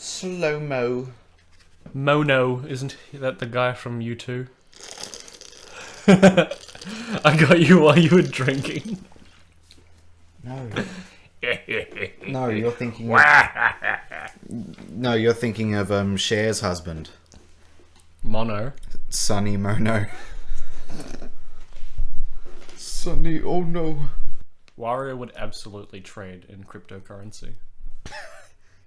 Slow-mo. Mono, isn't that the guy from U2? I got you while you were drinking. No. No, you're thinking of... No, you're thinking of Cher's husband. Mono. Sonny Mono. Sonny, oh no. Wario would absolutely trade in cryptocurrency.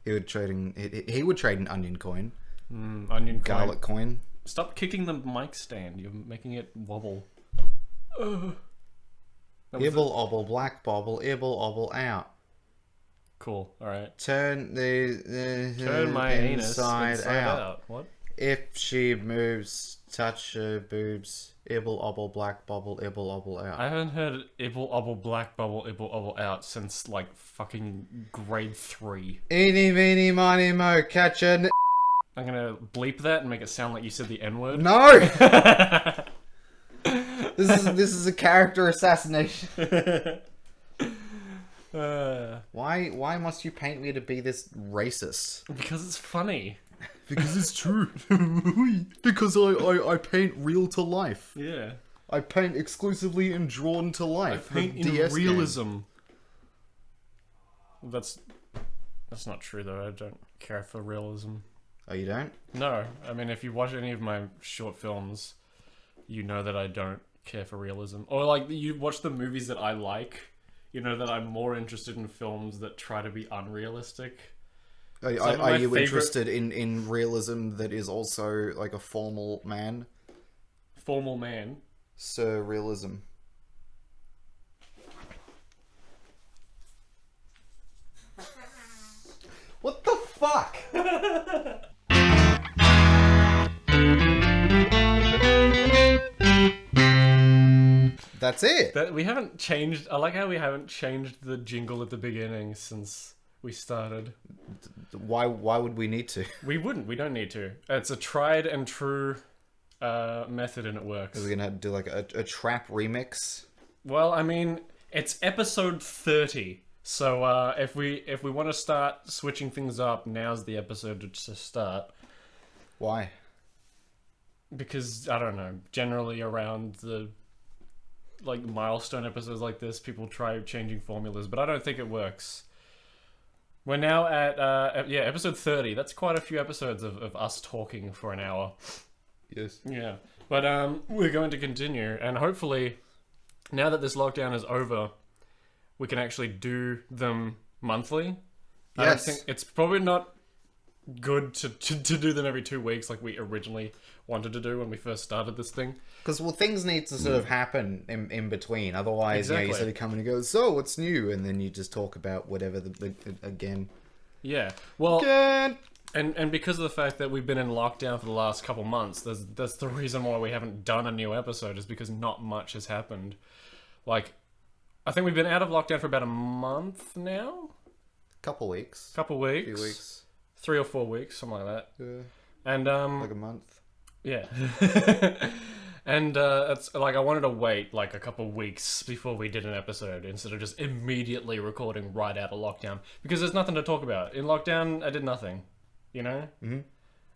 He would trade an onion coin. Onion Garlic coin. Stop kicking the mic stand. You're making it wobble. Ibble obble black bobble ibble obble out. Cool. All right. Turn my anus inside out. What? If she moves, touch her boobs. Ibble obble black bobble ibble obble out. I haven't heard ibble obble black bubble ibble obble out since like fucking grade 3. Eeny meeny miny mo catch a I'm gonna bleep that and make it sound like you said the N-word. No. This is a character assassination. Why must you paint me to be this racist? Because it's funny. Because it's true. Because I paint real to life. Yeah. I paint exclusively in drawn to life. I paint in DS realism. Game. That's not true though. I don't care for realism. Oh, you don't? No. I mean, if you watch any of my short films, you know that I don't care for realism. Or like you watch the movies that I like, you know that I'm more interested in films that try to be unrealistic. Are you interested in realism that is also like a formal man? Formal man? Surrealism. What the fuck? That's it. We haven't changed. I like how we haven't changed the jingle at the beginning since we started. Why would we need to? We wouldn't. We don't need to. It's a tried and true method, and it works. Are we gonna do like a trap remix? Well, I mean, it's episode 30, so if we want to start switching things up, now's the episode to start. Why? Because I don't know. Generally, around the like milestone episodes like this, people try changing formulas, but I don't think it works. We're now at episode 30. That's quite a few episodes of us talking for an hour. Yes. Yeah. But we're going to continue, and hopefully, now that this lockdown is over, we can actually do them monthly. Yes. I don't think it's probably not good to do them every 2 weeks like we originally wanted to do when we first started this thing. Because, well, things need to sort of happen in between. Otherwise, Exactly. you sort of come and go, so, what's new? And then you just talk about whatever again. Yeah. Well, Again. and because of the fact that we've been in lockdown for the last couple months, that's the reason why we haven't done a new episode, is because not much has happened. Like, I think we've been out of lockdown for about a month now? Couple weeks. Couple weeks. Few weeks. 3 or 4 weeks, something like that. Yeah. And Like a month. yeah. And it's like I wanted to wait like a couple weeks before we did an episode instead of just immediately recording right out of lockdown, because there's nothing to talk about. In lockdown, I did nothing, you know? Mm-hmm.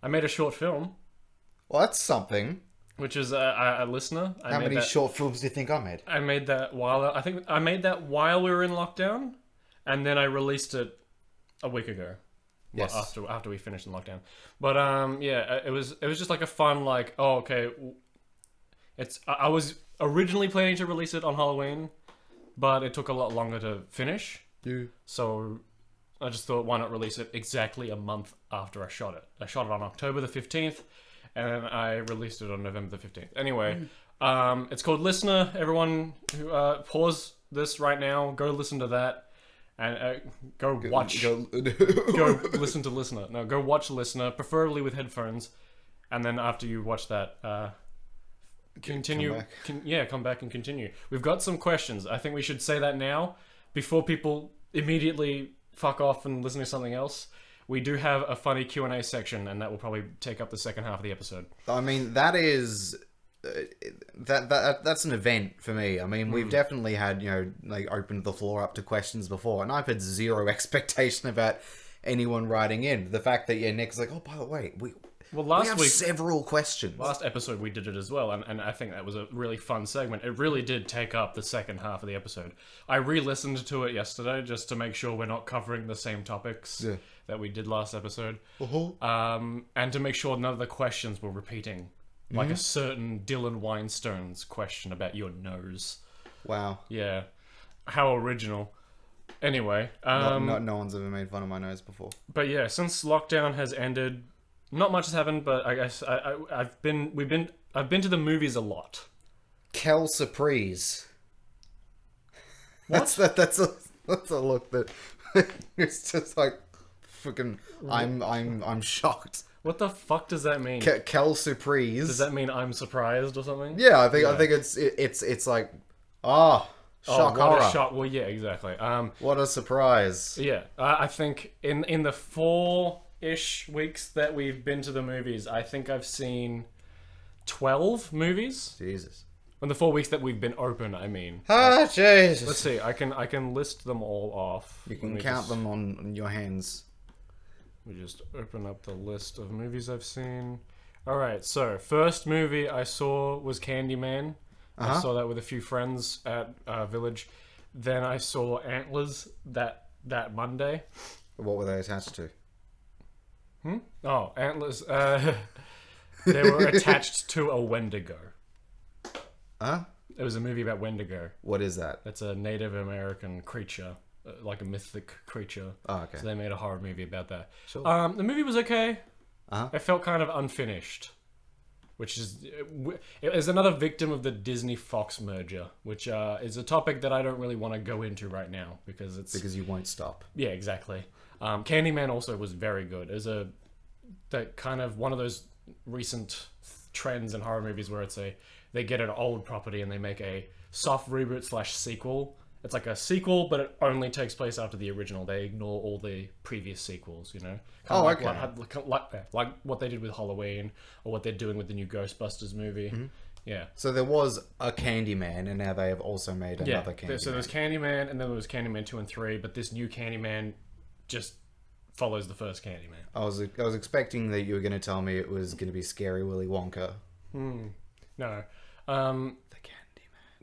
I made a short film, Well, that's something. which is a listener. How many short films do you think I made? I made that while we were in lockdown, and then I released it a week ago. Yes. After we finished in lockdown. But yeah, it was just like a fun, like, oh, okay, I was originally planning to release it on Halloween, but it took a lot longer to finish. Yeah. So I just thought, why not release it exactly a month after I shot it? I shot it on October the 15th, and I released it on November the 15th. Anyway, it's called Listener. Everyone who pause this right now, go listen to that. And go listen to Listener. No, go watch Listener, preferably with headphones. And then after you watch that, continue. Come back and continue. We've got some questions. I think we should say that now, before people immediately fuck off and listen to something else. We do have a funny Q&A section, and that will probably take up the second half of the episode. I mean, that is... that's an event for me. I mean, we've definitely had, like, opened the floor up to questions before, and I've had zero expectation about anyone writing in. The fact that Nick's like, oh, by the way, we last have week, several questions. last episode we did it as well, and I think that was a really fun segment. It really did take up the second half of the episode. I re-listened to it yesterday just to make sure we're not covering the same topics that we did last episode, and to make sure none of the questions were repeating, like a certain Dylan Weinstein's question about your nose. Wow. Yeah, how original. Anyway, no one's ever made fun of my nose before. but yeah, since lockdown has ended, not much has happened. But I guess I've been to the movies a lot. Kel surprise. What? That's a look that it's just like fucking. I'm shocked. What the fuck does that mean? Kel surprise. Does that mean I'm surprised or something? Yeah, I think it's like shock what horror. a shock! Well, yeah, exactly. What a surprise. Yeah, I think in the 4-ish weeks that we've been to the movies, I think I've seen 12 movies. Jesus. In the 4 weeks that we've been open, I mean. Ah, Jesus. Let's see. I can list them all off. You can count them on your hands. We just open up the list of movies I've seen. All right. So first movie I saw was Candyman. I saw that with a few friends at Village. Then I saw Antlers that Monday. What were they attached to? Oh, Antlers. They were attached to a Wendigo. Huh? It was a movie about Wendigo. What is that? That's a Native American creature, like a mythic creature. Oh, okay. So they made a horror movie about that. Sure. The movie was okay. Uh-huh. It felt kind of unfinished, which is another victim of the Disney Fox merger, which is a topic that I don't really want to go into right now because you won't stop. Yeah, exactly. Candyman also was very good. As that kind of one of those recent trends in horror movies where they get an old property and they make a soft reboot / sequel. It's like a sequel, but it only takes place after the original. They ignore all the previous sequels, you know? Like what they did with Halloween, or what they're doing with the new Ghostbusters movie. Mm-hmm. Yeah. So there was a Candyman, and now they have also made another Candyman. So there's Candyman, and then there was Candyman 2 and 3, but this new Candyman just follows the first Candyman. I was expecting that you were going to tell me it was going to be Scary Willy Wonka. No. The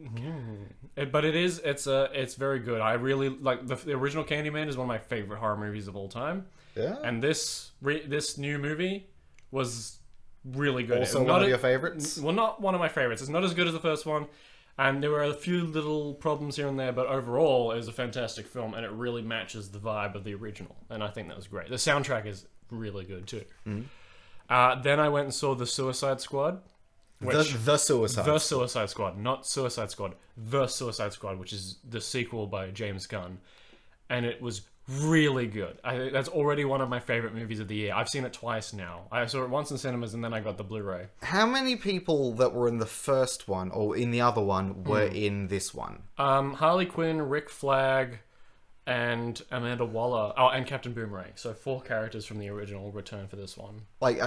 Candyman. But it's very good. I really like the original Candyman is one of my favorite horror movies of all time. Yeah. And this new movie was really good. Also one of your favorites? Well, not one of my favorites. It's not as good as the first one. And there were a few little problems here and there, but overall, it was a fantastic film, and it really matches the vibe of the original. And I think that was great. The soundtrack is really good too. Mm-hmm. Then I went and saw The Suicide Squad. The Suicide Squad, not Suicide Squad. The Suicide Squad, which is the sequel by James Gunn, and it was really good. That's already one of my favorite movies of the year. I've seen it twice now. I saw it once in cinemas, and then I got the Blu-ray. How many people that were in the first one or in the other one were in this one? Harley Quinn, Rick Flag, and Amanda Waller. Oh, and Captain Boomerang. So 4 characters from the original return for this one. Like,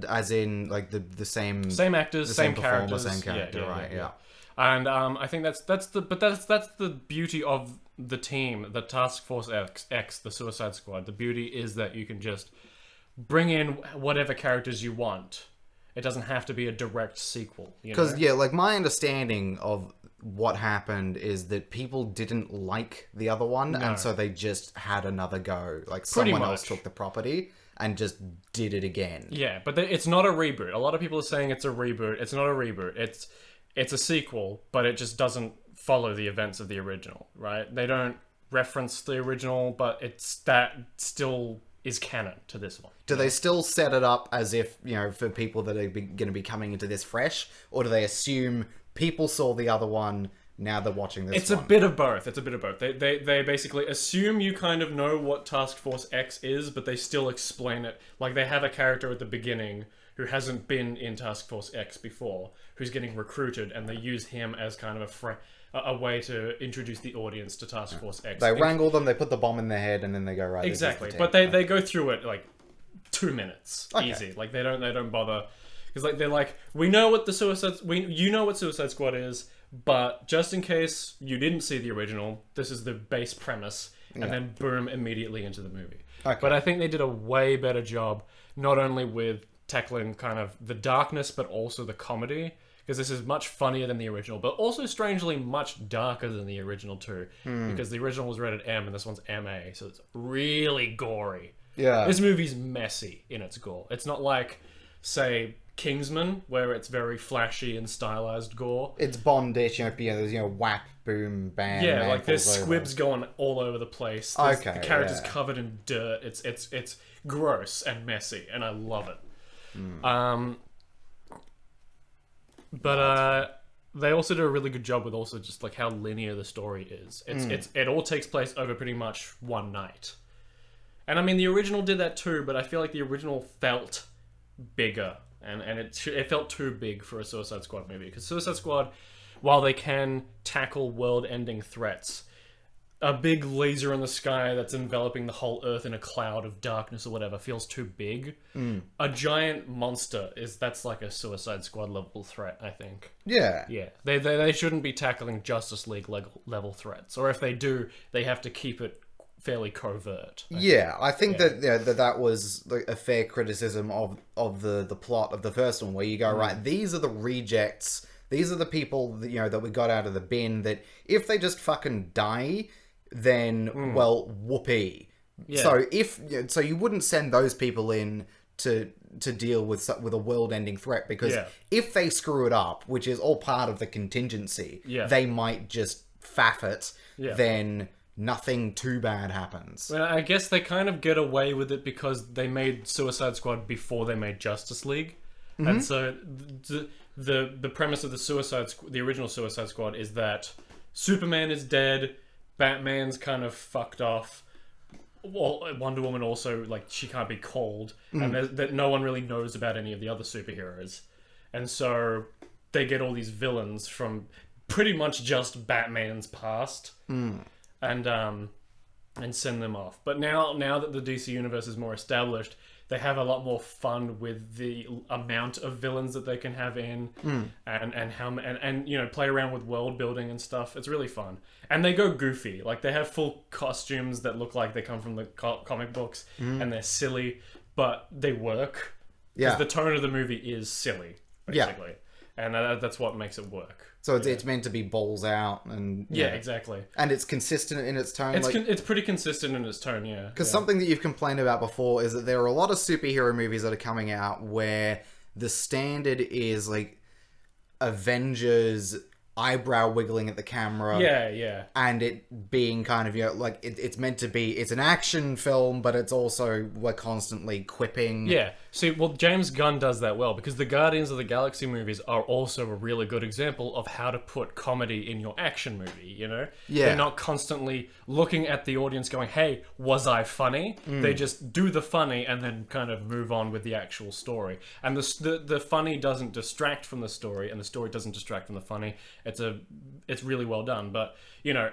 as in, like the same actors, the same performer, characters, same character, right? Yeah. And I think that's the beauty of the team, the Task Force X, the Suicide Squad. The beauty is that you can just bring in whatever characters you want. It doesn't have to be a direct sequel. Because like my understanding of what happened is that people didn't like the other one, and so they just had another go. Like someone else took the property and just did it again. Yeah, but it's not a reboot. A lot of people are saying it's a reboot. It's not a reboot. It's a sequel, but it just doesn't follow the events of the original, right? They don't reference the original, but that still is canon to this one. Do they still set it up as if, for people that are going to be coming into this fresh, or do they assume people saw the other one, now they're watching this one? It's a bit of both. They basically assume you kind of know what Task Force X is, but they still explain it. Like, they have a character at the beginning who hasn't been in Task Force X before, who's getting recruited, and they use him as kind of a way to introduce the audience to Task Force X. They wrangle them, they put the bomb in their head, and then they go, right, exactly. But they go through it like 2 minutes, easy. Like they don't bother, because like they're like, you know what Suicide Squad is, but just in case you didn't see the original, this is the base premise, and then boom, immediately into the movie. Okay. But I think they did a way better job, not only with tackling kind of the darkness, but also the comedy. Because this is much funnier than the original, but also strangely much darker than the original too. Because the original was rated M and this one's MA, so it's really gory. Yeah. This movie's messy in its gore. It's not like, say, Kingsman, where it's very flashy and stylized gore. It's Bondish, there's, whap, boom, bam. Yeah, like there's squibs going all over the place. Okay, the character's covered in dirt. It's gross and messy, and I love it. But they also do a really good job with also just like how linear the story is. It all takes place over pretty much one night. And I mean, the original did that too, but I feel like the original felt bigger. And it felt too big for a Suicide Squad movie. Because Suicide Squad, while they can tackle world-ending threats, a big laser in the sky that's enveloping the whole Earth in a cloud of darkness or whatever feels too big. A giant monster that's like a Suicide Squad level threat, I think. Yeah. Yeah. They shouldn't be tackling Justice League level threats. Or if they do, they have to keep it fairly covert. I think that was like a fair criticism of the plot of the first one, where you go, right, these are the rejects, these are the people that we got out of the bin, that if they just fucking die, then well, whoopee. So so you wouldn't send those people in to deal with a world-ending threat, because if they screw it up, which is all part of the contingency, they might just faff it, then nothing too bad happens. Well, I guess they kind of get away with it because they made Suicide Squad before they made Justice League. And so the premise of the original Suicide Squad is that Superman is dead, Batman's kind of fucked off, well, Wonder Woman also, like, she can't be called, and that no one really knows about any of the other superheroes. And so they get all these villains from pretty much just Batman's past. And send them off. But now that the DC universe is more established, they have a lot more fun with the amount of villains that they can have in, and play around with world building and stuff. It's really fun, and they go goofy. Like, they have full costumes that look like they come from the comic books, and they're silly, but they work. Because the tone of the movie is silly, basically, and that's what makes it work. So it's meant to be balls out, and exactly, and it's consistent in its tone. It's pretty consistent in its tone, Because something that you've complained about before is that there are a lot of superhero movies that are coming out where the standard is like Avengers eyebrow wiggling at the camera, and it being kind of it's meant to be, it's an action film, but it's also we're constantly quipping. See, well, James Gunn does that well, because the Guardians of the Galaxy movies are also a really good example of how to put comedy in your action movie, They're not constantly looking at the audience going, hey, was I funny? They just do the funny and then kind of move on with the actual story. And the funny doesn't distract from the story, and the story doesn't distract from the funny. It's really well done. But,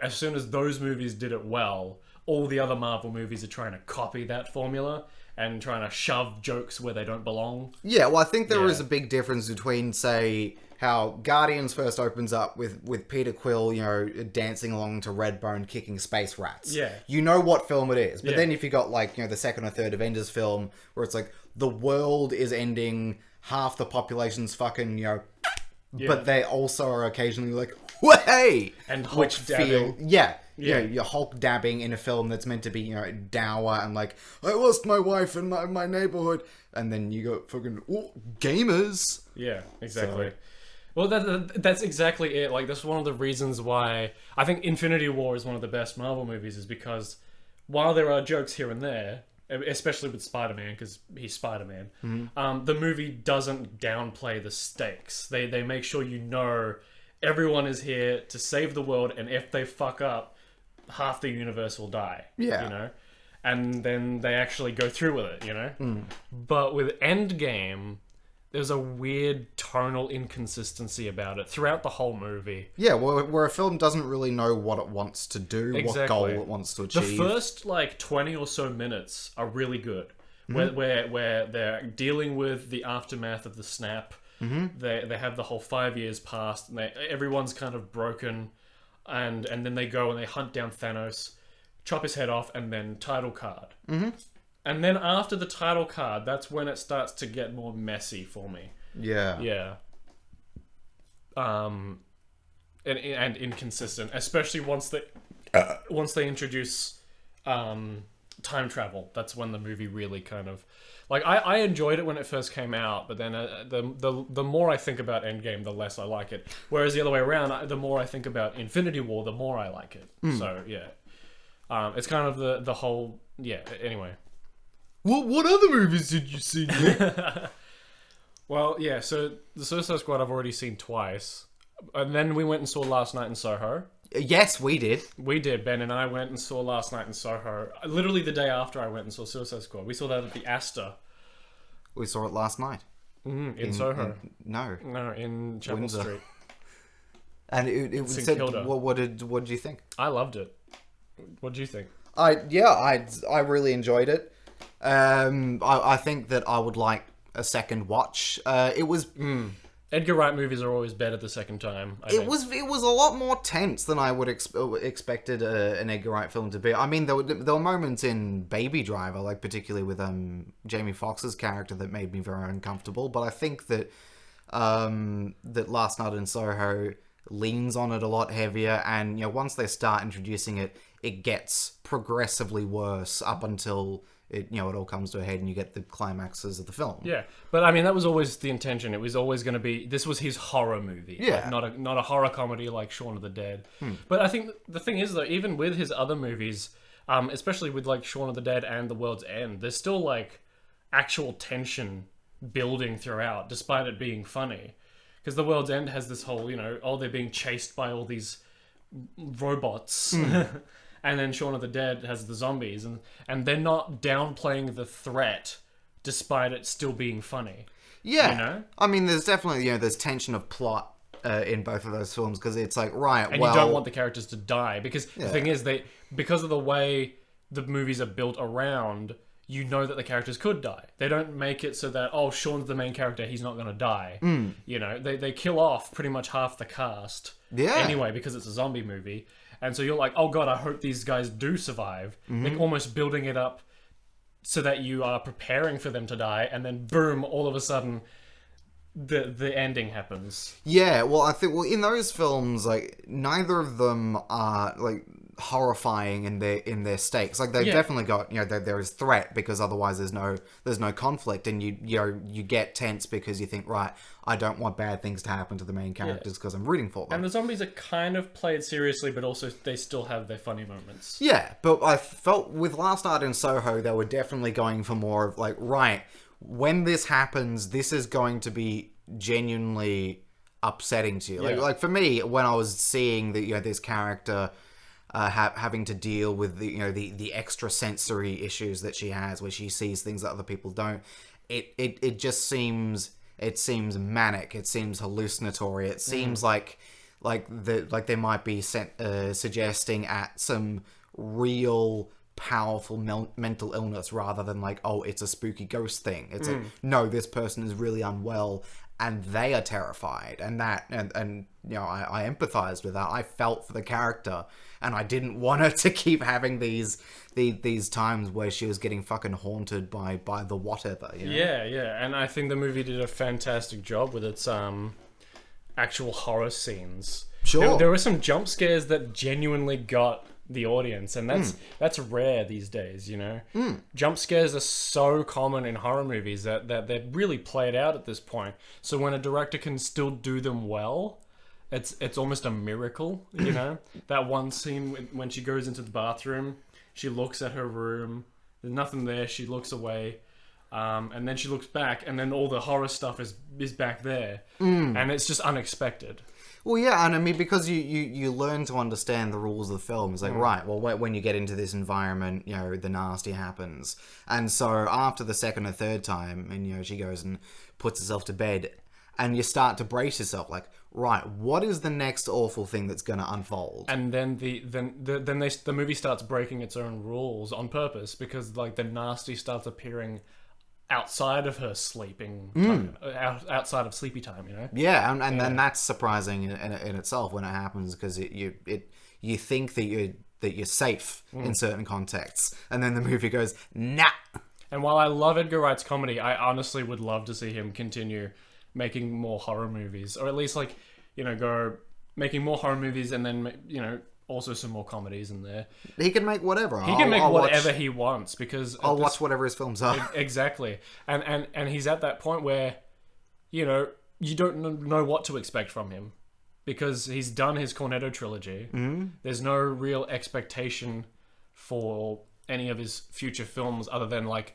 as soon as those movies did it well, all the other Marvel movies are trying to copy that formula and trying to shove jokes where they don't belong. Yeah, well, I think there is a big difference between, say, how Guardians first opens up with Peter Quill, dancing along to Redbone kicking space rats. Yeah. You know what film it is. But then if you got, like, the second or third Avengers film, where it's like, the world is ending, half the population's fucking, but they also are occasionally like, hey! And Hulk dabbing. You're Hulk dabbing in a film that's meant to be, dour and like, I lost my wife in my neighborhood. And then you go fucking, gamers. Yeah, exactly. Well, that's exactly it. Like, that's one of the reasons why I think Infinity War is one of the best Marvel movies, is because while there are jokes here and there, especially with Spider-Man, because he's Spider-Man, the movie doesn't downplay the stakes. They make sure everyone is here to save the world, and if they fuck up, half the universe will die. And then they actually go through with it, But with Endgame, there's a weird tonal inconsistency about it throughout the whole movie. Yeah, where a film doesn't really know what it wants to do, what goal it wants to achieve. The first, 20 or so minutes are really good, where they're dealing with the aftermath of the snap. They have the whole 5 years past, and everyone's kind of broken, and then they go and they hunt down Thanos, chop his head off, and then title card. And then after the title card, that's when it starts to get more messy for me. Yeah. Yeah. And inconsistent, especially once they introduce time travel. That's when the movie really kind of like I enjoyed it when it first came out, but then the more I think about Endgame, the less I like it. Whereas the other way around, the more I think about Infinity War, the more I like it. So yeah, it's kind of the whole Anyway, What other movies did you see? well, yeah. So the Suicide Squad I've already seen twice. And then we went and saw Last Night in Soho. Yes, we did. We did. Ben and I went and saw Last Night in Soho. Literally the day after I went and saw Suicide Squad. We saw that at the Astor. We saw it last night. In Soho. No, in Chapel Windsor. Street. And it St. said, Kilda. what did you think? I loved it. What do you think? I really enjoyed it. I think that I would like a second watch. It was. Edgar Wright movies are always better the second time. It was a lot more tense than I would expected an Edgar Wright film to be. I mean, there were moments in Baby Driver, like particularly with Jamie Foxx's character, that made me very uncomfortable. But I think that that Last Night in Soho leans on it a lot heavier, and once they start introducing it, it gets progressively worse up until it all comes to a head and you get the climaxes of the film. Yeah, but I mean that was always the intention. It was always going to be, this was his horror movie. Yeah, like, not a horror comedy like Shaun of the Dead. But I think the thing is though, even with his other movies, especially with like Shaun of the Dead and The World's End, there's still like actual tension building throughout, despite it being funny. Because The World's End has this whole, they're being chased by all these robots. And then Shaun of the Dead has the zombies, and they're not downplaying the threat, despite it still being funny. Yeah, I mean, there's definitely there's tension of plot in both of those films, because it's like, right, and you don't want the characters to die, because the thing is, because of the way the movies are built around, you know that the characters could die. They don't make it so that Sean's the main character, he's not going to die. They kill off pretty much half the cast. Anyway, because it's a zombie movie. And so you're like, oh god, I hope these guys do survive. Like almost building it up so that you are preparing for them to die, and then boom, all of a sudden the ending happens. Yeah, well, I think in those films, like, neither of them are like horrifying in their stakes. Like, they've definitely got there is threat, because otherwise there's no conflict, and you get tense because you think, right, I don't want bad things to happen to the main characters because I'm rooting for them. And the zombies are kind of played seriously, but also they still have their funny moments. Yeah, but I felt with Last Night in Soho, they were definitely going for more of like, right, when this happens, this is going to be genuinely upsetting to you. Like for me, when I was seeing that this character having to deal with the extra sensory issues that she has, where she sees things that other people don't, it just seems manic. It seems hallucinatory. It seems like they might be suggesting at some real powerful mental illness, rather than like, oh, it's a spooky ghost thing. It's like, no, this person is really unwell and they are terrified, and I empathized with that. I felt for the character, and I didn't want her to keep having these times where she was getting fucking haunted by the whatever. Yeah, and I think the movie did a fantastic job with its actual horror scenes. Sure, there were some jump scares that genuinely got the audience, and that's rare these days. Jump scares are so common in horror movies that they're really played out at this point. So when a director can still do them well, it's almost a miracle. That one scene when she goes into the bathroom, she looks at her room, there's nothing there, she looks away, and then she looks back, and then all the horror stuff is back there, and it's just unexpected. Well, yeah, and I mean, because you learn to understand the rules of the film. It's like, right, well, when you get into this environment, the nasty happens. And so after the second or third time, and, she goes and puts herself to bed, and you start to brace yourself, like, right, what is the next awful thing that's going to unfold? And then the movie starts breaking its own rules on purpose, because, like, the nasty starts appearing outside of her sleeping time, outside of sleepy time, Yeah, and then that's surprising in itself when it happens, because you think that you're safe in certain contexts, and then the movie goes, nah. And while I love Edgar Wright's comedy, I honestly would love to see him continue making more horror movies, or at least like, go making more horror movies and then, also some more comedies in there. He can make whatever. He can make whatever he wants because I'll watch whatever his films are. Exactly. And he's at that point where, you don't know what to expect from him because he's done his Cornetto trilogy. Mm-hmm. There's no real expectation for any of his future films other than like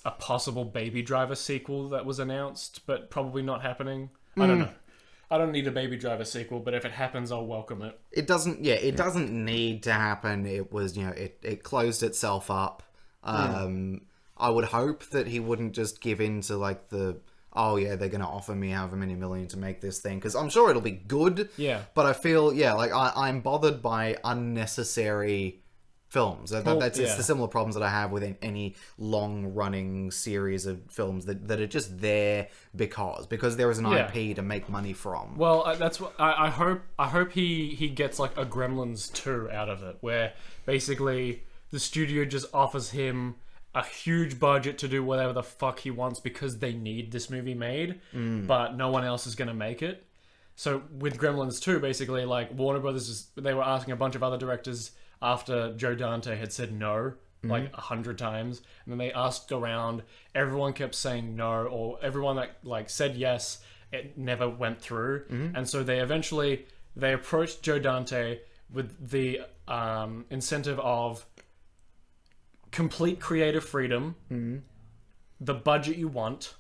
a possible Baby Driver sequel that was announced, but probably not happening. I don't know. I don't need a Baby Driver sequel, but if it happens, I'll welcome it. It doesn't need to happen. It was, it closed itself up. I would hope that he wouldn't just give in to like they're going to offer me however many million to make this thing, because I'm sure it'll be good. Yeah. But I feel, like I'm bothered by unnecessary films. It's the similar problems that I have with any long-running series of films that are just there because there is an IP to make money from. Well, that's what I hope he gets like a Gremlins 2 out of it, where basically the studio just offers him a huge budget to do whatever the fuck he wants because they need this movie made, but no one else is going to make it. So with Gremlins 2, basically, like Warner Brothers, they were asking a bunch of other directors after Joe Dante had said no, like 100 times, and then they asked around, everyone kept saying no, or everyone that like said yes, it never went through, and so they approached Joe Dante with the incentive of complete creative freedom, the budget you want,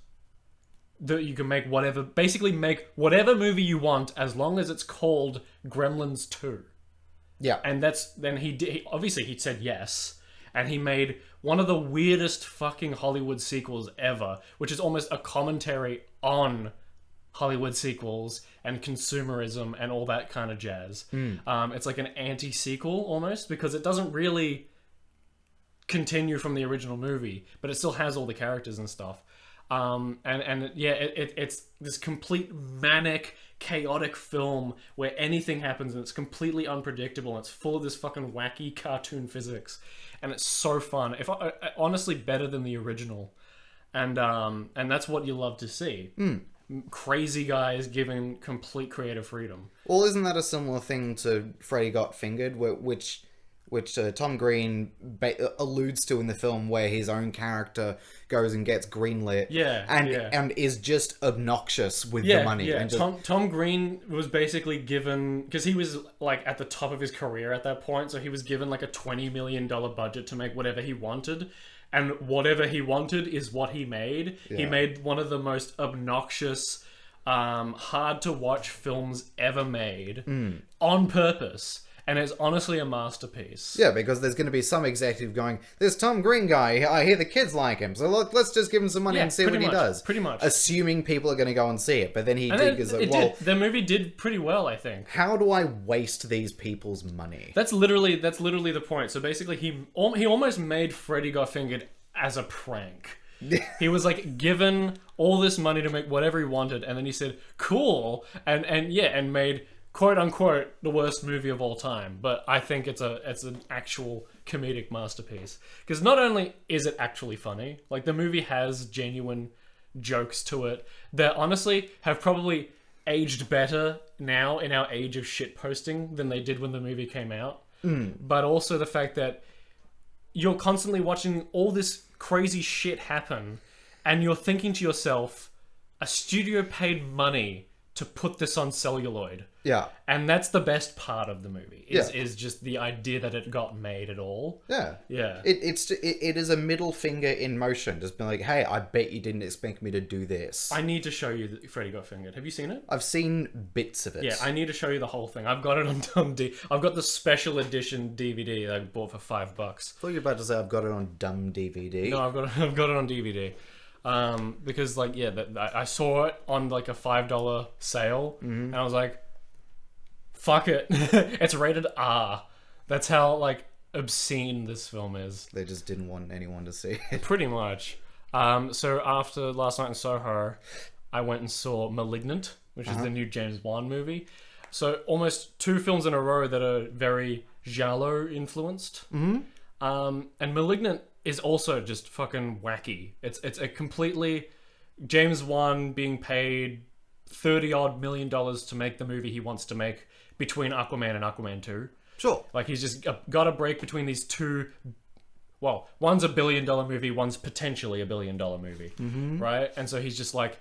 that you can make make whatever movie you want as long as it's called Gremlins 2. Yeah. And he obviously he said yes, and he made one of the weirdest fucking Hollywood sequels ever, which is almost a commentary on Hollywood sequels and consumerism and all that kind of jazz. It's like an anti-sequel almost, because it doesn't really continue from the original movie, but it still has all the characters and stuff. It's this complete manic, chaotic film where anything happens and it's completely unpredictable and it's full of this fucking wacky cartoon physics, and it's so fun. Honestly, better than the original, and that's what you love to see. Crazy guys given complete creative freedom. Well, isn't that a similar thing to Freddy Got Fingered, which Tom Green alludes to in the film, where his own character goes and gets greenlit, and is just obnoxious with the money. Yeah. And Tom Green was basically given, because he was like at the top of his career at that point, so he was given like a $20 million budget to make whatever he wanted, and whatever he wanted is what he made. He made one of the most obnoxious, hard to watch films ever made on purpose. And it's honestly a masterpiece. Yeah, because there's going to be some executive going, this Tom Green guy, I hear the kids like him, so let's just give him some money and see what he does. Pretty much. Assuming people are going to go and see it. But then the movie did pretty well, I think. How do I waste these people's money? That's literally the point. So basically, he almost made Freddy Got Fingered as a prank. He was like given all this money to make whatever he wanted, and then he said, cool, and made, quote unquote, the worst movie of all time. But I think it's an actual comedic masterpiece, because not only is it actually funny, like the movie has genuine jokes to it that honestly have probably aged better now in our age of shit posting than they did when the movie came out. But also the fact that you're constantly watching all this crazy shit happen, and you're thinking to yourself, a studio paid money to put this on celluloid. Yeah. And that's the best part of the movie, is just the idea that it got made at all. Yeah. Yeah. It is a middle finger in motion. Just being like, hey, I bet you didn't expect me to do this. I need to show you that Freddy Got Fingered. Have you seen it? I've seen bits of it. Yeah, I need to show you the whole thing. I've got it on I've got the special edition DVD that I bought for $5. I thought you were about to say I've got it on dumb DVD. No, I've got it on DVD. Because like, I saw it on like a $5 sale, and I was like, fuck it. It's rated R. That's how like obscene this film is. They just didn't want anyone to see it. Pretty much. So after Last Night in Soho, I went and saw Malignant, which is the new James Wan movie. So almost 2 films in a row that are very giallo influenced. And Malignant is also just fucking wacky. It's a completely James Wan being paid $30-odd million to make the movie he wants to make between Aquaman and Aquaman 2. Sure. Like, he's just got a break between these two. Well, one's a $1 billion movie, one's potentially a $1 billion movie, right? And so he's just like,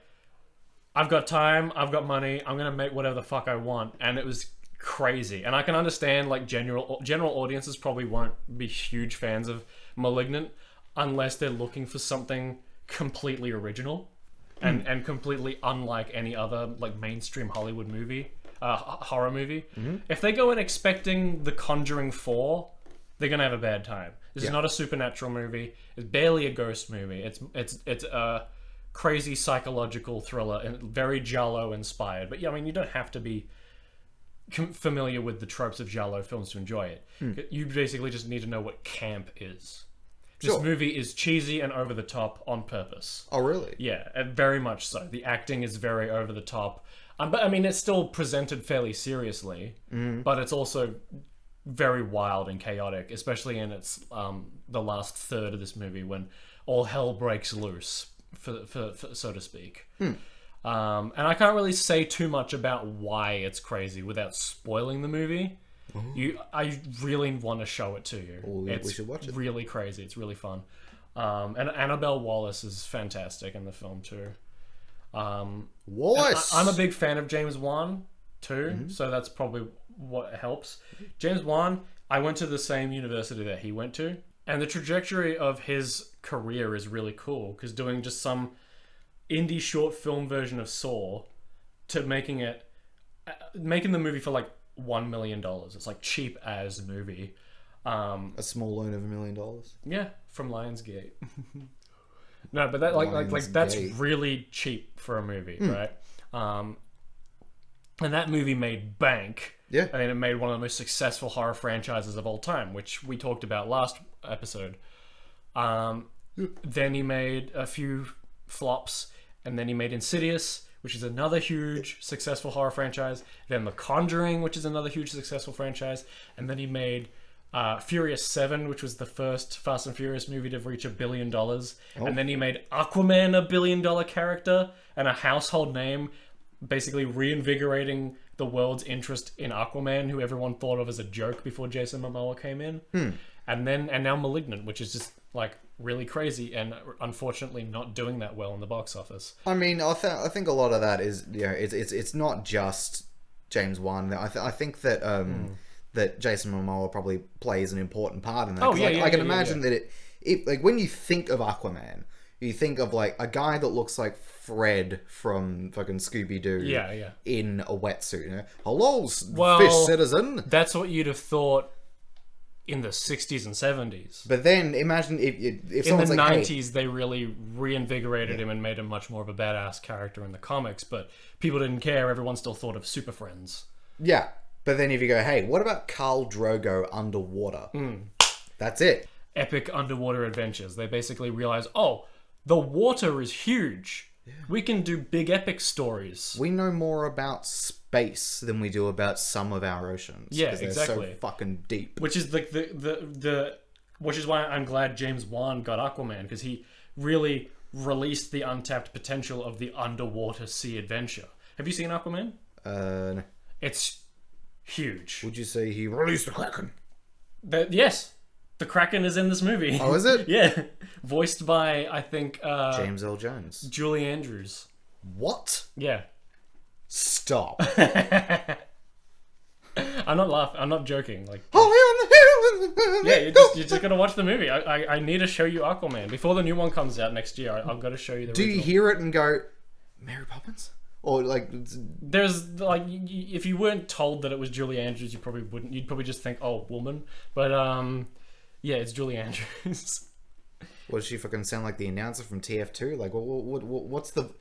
I've got time, I've got money, I'm gonna make whatever the fuck I want, and it was crazy. And I can understand, like, general audiences probably won't be huge fans of Malignant unless they're looking for something completely original and completely unlike any other, like, mainstream Hollywood movie, horror movie. If they go in expecting The Conjuring 4, they're gonna have a bad time. This is not a supernatural movie. It's barely a ghost movie. It's a crazy psychological thriller and very Giallo inspired. But yeah, I mean, you don't have to be familiar with the tropes of Giallo films to enjoy it. You basically just need to know what camp is. This movie is cheesy and over the top on purpose. Oh, really? Yeah, very much so. The acting is very over the top. But I mean, it's still presented fairly seriously, but it's also very wild and chaotic, especially in its the last third of this movie when all hell breaks loose, for so to speak. And I can't really say too much about why it's crazy without spoiling the movie. I really want to show it to you. We should watch it. Really crazy. It's really fun. And Annabelle Wallis is fantastic in the film too. Wallace! I'm a big fan of James Wan too, so that's probably what helps. James Wan, I went to the same university that he went to, and the trajectory of his career is really cool, because doing just some indie short film version of Saw to making the movie for like $1 million. It's like cheap as movie. A small loan of $1 million. Yeah, from Lionsgate. No, but that like that's really cheap for a movie, right? And that movie made bank. Yeah. I mean, it made one of the most successful horror franchises of all time, which we talked about last episode. Then he made a few flops, and then he made Insidious, which is another huge successful horror franchise. Then The Conjuring, which is another huge successful franchise. And then he made Furious 7, which was the first Fast and Furious movie to reach $1 billion. And then he made Aquaman, $1 billion character and a household name, basically reinvigorating the world's interest in Aquaman, who everyone thought of as a joke before Jason Momoa came in. And now Malignant, which is just like really crazy and unfortunately not doing that well in the box office. I mean, I think a lot of that is, you know, it's not just James Wan. I think that that Jason Momoa probably plays an important part in that. I can imagine that it like when you think of Aquaman, you think of like a guy that looks like Fred from fucking Scooby-Doo in a wetsuit. You know? Hello, fish citizen. That's what you'd have thought in the 60s and 70s. But then imagine if in the 90s they really reinvigorated him and made him much more of a badass character in the comics, but people didn't care. Everyone still thought of Super Friends. Yeah. But then if you go, hey, what about Khal Drogo underwater? That's it. Epic underwater adventures. They basically realize, oh, the water is huge. Yeah. We can do big epic stories. We know more about space than we do about some of our oceans. Yeah, they're exactly. So fucking deep. Which is which is why I'm glad James Wan got Aquaman, because he really released the untapped potential of the underwater sea adventure. Have you seen Aquaman? No. It's huge. Would you say he released the Kraken? Yes. The Kraken is in this movie. Oh, is it? Yeah. Voiced by, I think... James L. Jones. Julie Andrews. What? Yeah. Stop. I'm not laughing. I'm not joking. Like, on the hill. Yeah, you're just gonna watch the movie. I need to show you Aquaman. Before the new one comes out next year, I've got to show you the original. Do you hear it and go, Mary Poppins? Or like... There's, like, if you weren't told that it was Julie Andrews, you probably wouldn't. You'd probably just think, oh, woman. But, yeah, it's Julie Andrews. What, does she fucking sound like the announcer from TF2? Like, what's the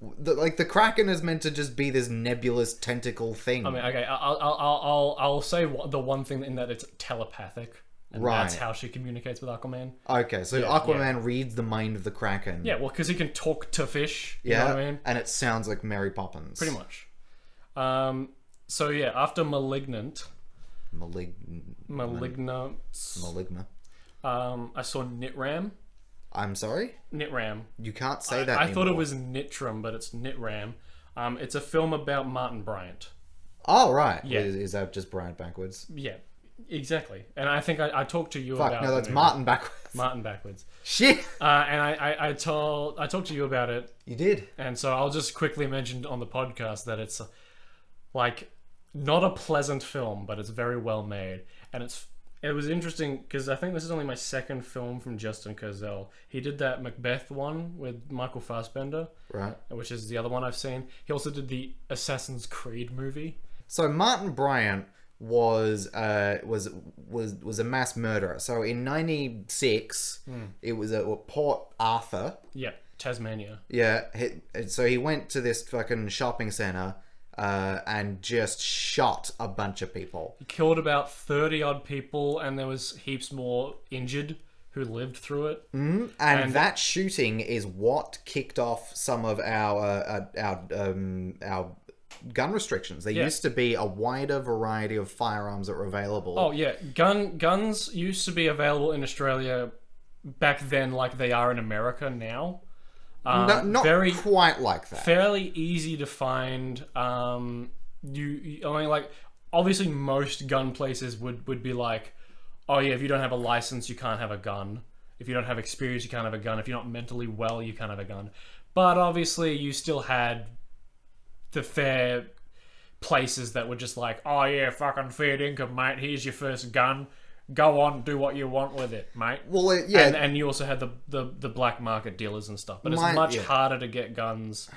like, the Kraken is meant to just be this nebulous tentacle thing. I mean, okay, I'll say the one thing in that it's telepathic. And that's how she communicates with Aquaman. Okay, so Aquaman reads the mind of the Kraken. Yeah, well, because he can talk to fish. You know what I mean? And it sounds like Mary Poppins. Pretty much. So yeah, after Malignant. Maligna. I saw Nitram. I'm sorry? Nitram. You can't say that I anymore. thought it was Nitram, but it's Nitram. It's a film about Martin Bryant. Oh, right. Yeah. Is that just Bryant backwards? Yeah, exactly. And I think I talked to you about... No, that's Martin backwards. Martin backwards. Shit! And I talked to you about it. You did. And so I'll just quickly mention on the podcast that it's like not a pleasant film, but it's very well made. And it was interesting because I think this is only my second film from Justin Cazell. He did that Macbeth one with Michael Fassbender, Right. which is the other one I've seen. He also did the Assassin's Creed movie. So Martin Bryant was a mass murderer. So in '96, it was at Port Arthur. Yeah, Tasmania. Yeah. So he went to this fucking shopping center and just shot a bunch of people. He killed about 30 odd people, and there was heaps more injured who lived through it. Mm-hmm. And that shooting is what kicked off some of our gun restrictions. There used to be a wider variety of firearms that were available. Oh yeah, guns used to be available in Australia back then, like they are in America now. Not very quite like that. Fairly easy to find. I mean, like, obviously most gun places would be like, oh yeah, if you don't have a license, you can't have a gun. If you don't have experience, you can't have a gun. If you're not mentally well, you can't have a gun. But obviously, you still had the fair places that were just like, oh yeah, fucking fair income, mate. Here's your first gun. Go on, do what you want with it, mate. Well, yeah, and you also had the black market dealers and stuff. But it's much harder to get guns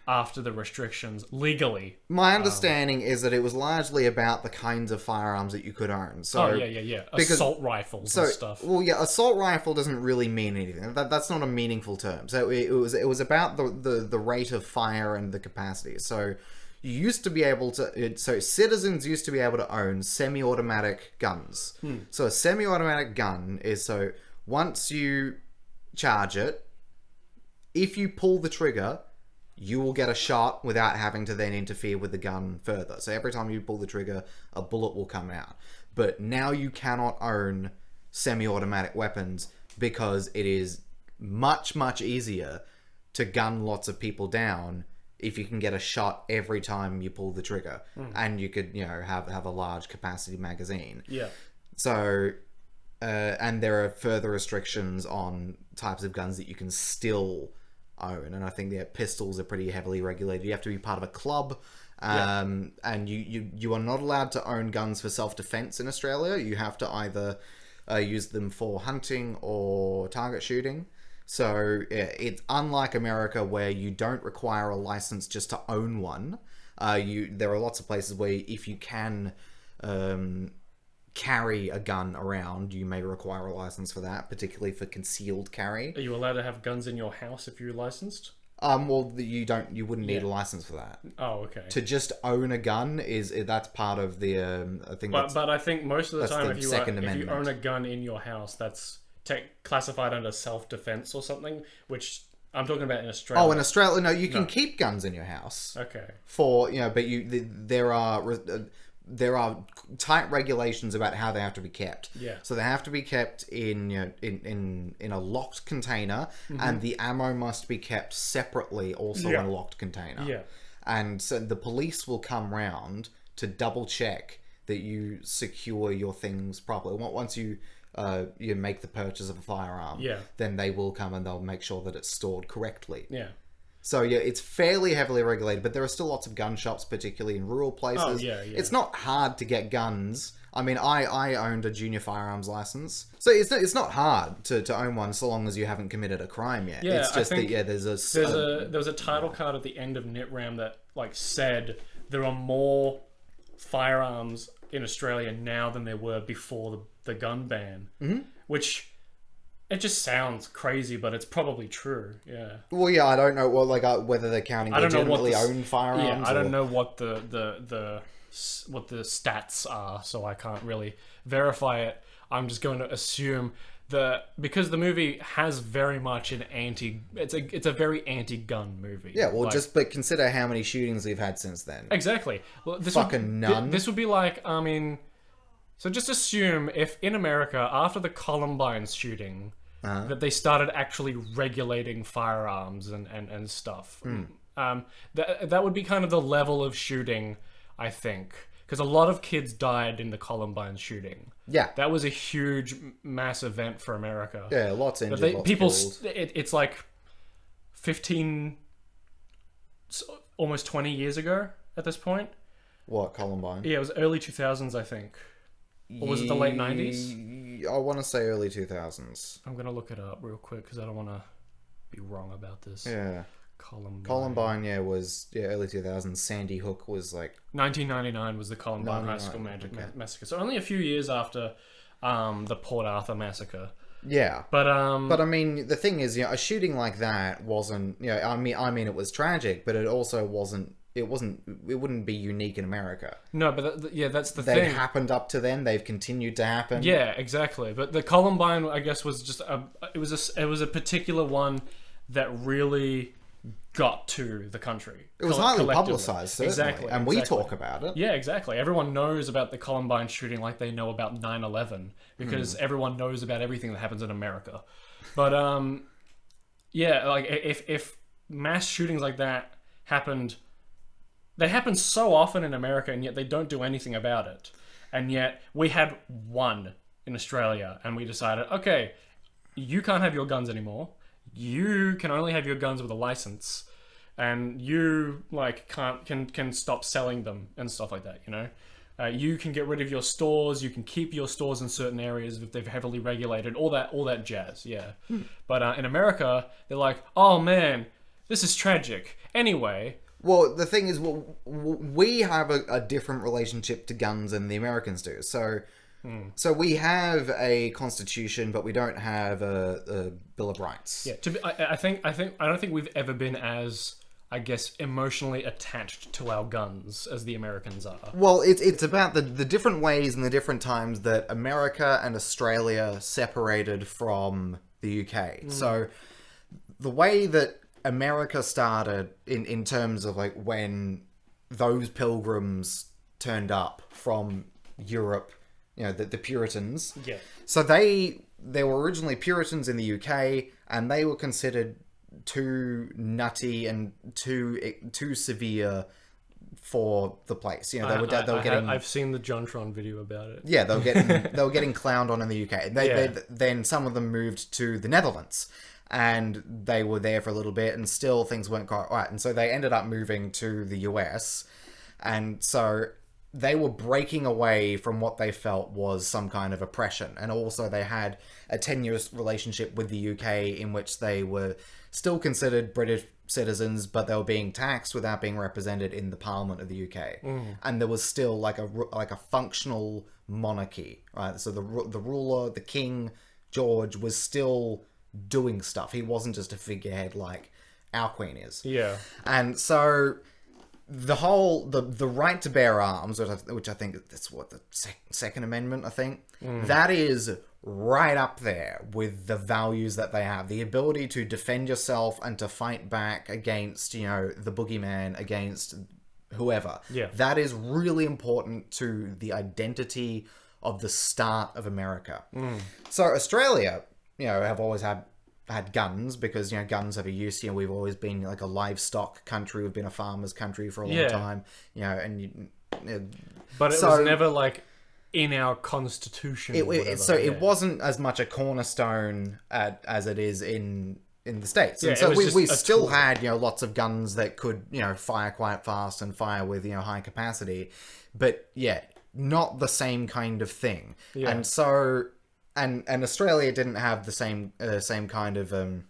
after the restrictions legally. My understanding is that it was largely about the kinds of firearms that you could own. So, yeah. Assault rifles and stuff. Well, yeah, assault rifle doesn't really mean anything. That's not a meaningful term. So it was about the rate of fire and the capacity. So you used to be able to... So citizens used to be able to own semi-automatic guns. So a semi-automatic gun is... So once you charge it, if you pull the trigger, you will get a shot without having to then interfere with the gun further. So every time you pull the trigger, a bullet will come out. But now you cannot own semi-automatic weapons because it is much, much easier to gun lots of people down if you can get a shot every time you pull the trigger. And you could, have a large capacity magazine. Yeah. So, and there are further restrictions on types of guns that you can still own, and I think pistols are pretty heavily regulated. You have to be part of a club, and you are not allowed to own guns for self-defense in Australia. You have to either use them for hunting or target shooting. So it's unlike America where you don't require a license just to own one. There are lots of places where if you can carry a gun around, you may require a license for that, particularly for concealed carry. Are you allowed to have guns in your house if you're licensed? Well, you wouldn't need a license for that. Oh, okay. To just own a gun that's part of the I think. But I think most of the time, if you own a gun in your house, that's classified under self-defense or something. Which I'm talking about in Australia. Oh, in Australia, no, you can keep guns in your house. Okay. But there are tight regulations about how they have to be kept. Yeah. So they have to be kept in a locked container, and the ammo must be kept separately, also in a locked container. Yeah. And so the police will come round to double check that you secure your things properly. Once you make the purchase of a firearm, then they will come and they'll make sure that it's stored correctly. Yeah. So yeah, it's fairly heavily regulated, but there are still lots of gun shops, particularly in rural places. Oh, yeah. It's not hard to get guns. I mean, I owned a junior firearms license, so it's not hard to own one so long as you haven't committed a crime yet. Yeah, it's just there was a title card at the end of Nitram that said there are more firearms in Australia now than there were before the gun ban, which. It just sounds crazy, but it's probably true. Yeah. Well, yeah, I don't know. Well, whether they're counting legitimately owned firearms. Yeah, I don't know what the stats are, so I can't really verify it. I'm just going to assume because the movie has very much it's a very anti-gun movie. Yeah. Well, but consider how many shootings we've had since then. Exactly. Well, none. This would be like So just assume if in America, after the Columbine shooting, that they started actually regulating firearms and stuff. That would be kind of the level of shooting, I think. Because a lot of kids died in the Columbine shooting. Yeah. That was a huge mass event for America. Yeah, lots injured, lots killed. It's like 15, almost 20 years ago at this point. What, Columbine? Yeah, it was early 2000s, I think. Or was it the late 90s? I want to say early 2000s. I'm going to look it up real quick because I don't want to be wrong about this. Yeah. Columbine, was early 2000s. Sandy Hook was like... 1999 was the Columbine High School Massacre. So only a few years after the Port Arthur Massacre. Yeah. But I mean, the thing is, a shooting like that wasn't... I mean, it was tragic, but it also wasn't... It wouldn't be unique in America. No, but that's the thing. They've happened up to then. They've continued to happen. Yeah, exactly. But the Columbine, I guess, was just it was a particular one that really got to the country. It was highly publicized, certainly. Exactly. And we talk about it. Yeah, exactly. Everyone knows about the Columbine shooting like they know about 9/11 because everyone knows about everything that happens in America. But yeah, like if mass shootings like that happened. They happen so often in America, and yet they don't do anything about it. And yet we had one in Australia, and we decided, okay, you can't have your guns anymore. You can only have your guns with a license, and you can stop selling them and stuff like that. You can get rid of your stores. You can keep your stores in certain areas if they're heavily regulated. All that jazz. Yeah. But in America, they're like, oh man, this is tragic. Anyway. Well, the thing is, we have a different relationship to guns than the Americans do. So we have a constitution, but we don't have a Bill of Rights. Yeah, I don't think we've ever been as, I guess, emotionally attached to our guns as the Americans are. Well, it's about the different ways and the different times that America and Australia separated from the UK. So the way that America started in terms of like when those pilgrims turned up from Europe, the Puritans. Yeah. So they were originally Puritans in the UK, and they were considered too nutty and too severe for the place. They were getting. I've seen the JonTron video about it. Yeah, they were getting clowned on in the UK. Then some of them moved to the Netherlands. And they were there for a little bit, and still things weren't quite right. And so they ended up moving to the US. And so they were breaking away from what they felt was some kind of oppression. And also they had a tenuous relationship with the UK in which they were still considered British citizens, but they were being taxed without being represented in the Parliament of the UK. And there was still like a functional monarchy, right? So the ruler, the King, George, was still doing stuff. He wasn't just a figurehead like our Queen is. Yeah. And so the right to bear arms, which I think that's what the Second Amendment, I think, that is right up there with the values that they have. The ability to defend yourself and to fight back against, the boogeyman, against whoever. Yeah. That is really important to the identity of the start of America. So Australia, have always had guns because, guns have a use. We've always been like a livestock country. We've been a farmer's country for a long time. But it was never like in our constitution. It wasn't as much a cornerstone as it is in the States. Yeah, and so we still tool. had, lots of guns that could, fire quite fast and fire with, high capacity. But yeah, not the same kind of thing. Yeah. And so... And Australia didn't have the same kind of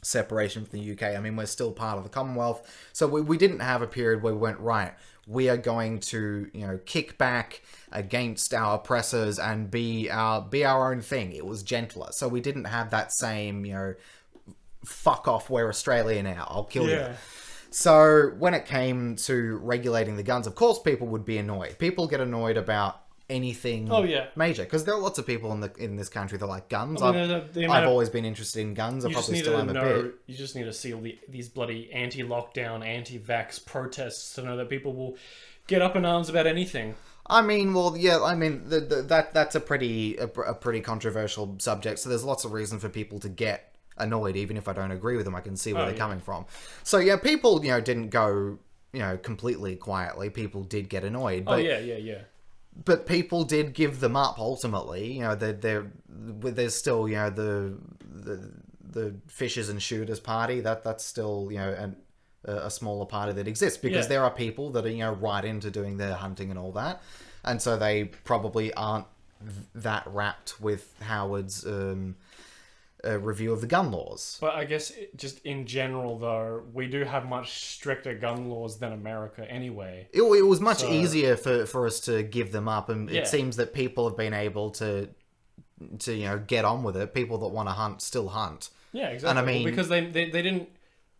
separation from the UK. I mean, we're still part of the Commonwealth, so we didn't have a period where we went, right, we are going to kick back against our oppressors and be our own thing. It was gentler, so we didn't have that same fuck off, we're Australia now, I'll kill you. So when it came to regulating the guns, of course people would be annoyed. People get annoyed about anything major, because there are lots of people in this country that like guns. I've always been interested in guns. I probably still am a bit. You just need to see all these bloody anti-lockdown, anti-vax protests to know that people will get up in arms about anything. I mean, well, yeah. I mean, that's a pretty controversial subject. So there's lots of reason for people to get annoyed, even if I don't agree with them. I can see where they're coming from. So yeah, people didn't go completely quietly. People did get annoyed. But, yeah. But people did give them up ultimately. There's still the fishers and shooters party. That's still a smaller party that exists because there are people that are right into doing their hunting and all that, and so they probably aren't that wrapped with Howard's review of the gun laws. But I guess just in general, though, we do have much stricter gun laws than America anyway. It was much easier for us to give them up, and it seems that people have been able to get on with it. People that want to hunt still hunt. Yeah, exactly. And I mean, because they didn't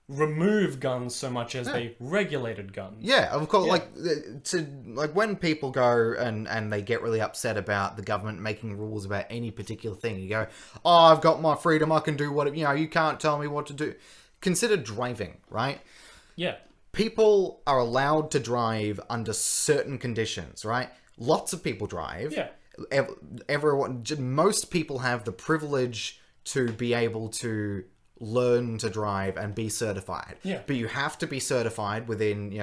remove guns so much as they regulated guns. Yeah, of course. Like when people go and they get really upset about the government making rules about any particular thing, you go, "Oh, I've got my freedom. I can do what you can't tell me what to do." Consider driving, right? Yeah. People are allowed to drive under certain conditions, right? Lots of people drive. Yeah. Most people have the privilege to be able to learn to drive and be certified. Yeah. But you have to be certified within,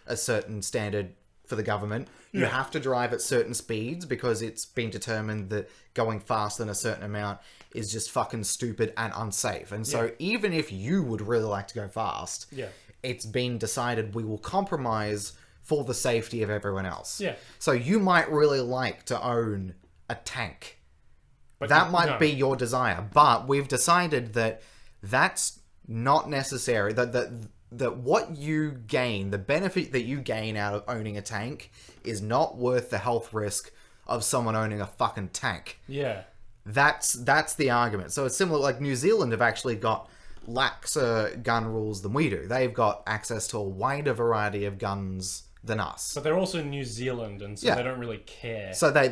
a certain standard for the government. You have to drive at certain speeds because it's been determined that going faster than a certain amount is just fucking stupid and unsafe. And so even if you would really like to go fast, it's been decided we will compromise for the safety of everyone else. Yeah. So you might really like to own a tank. But that might be your desire. But we've decided that that's not necessary. That what you gain, the benefit that you gain out of owning a tank is not worth the health risk of someone owning a fucking tank. Yeah. That's the argument. So it's similar, like New Zealand have actually got laxer gun rules than we do. They've got access to a wider variety of guns than us. But they're also New Zealand, and so they don't really care. So they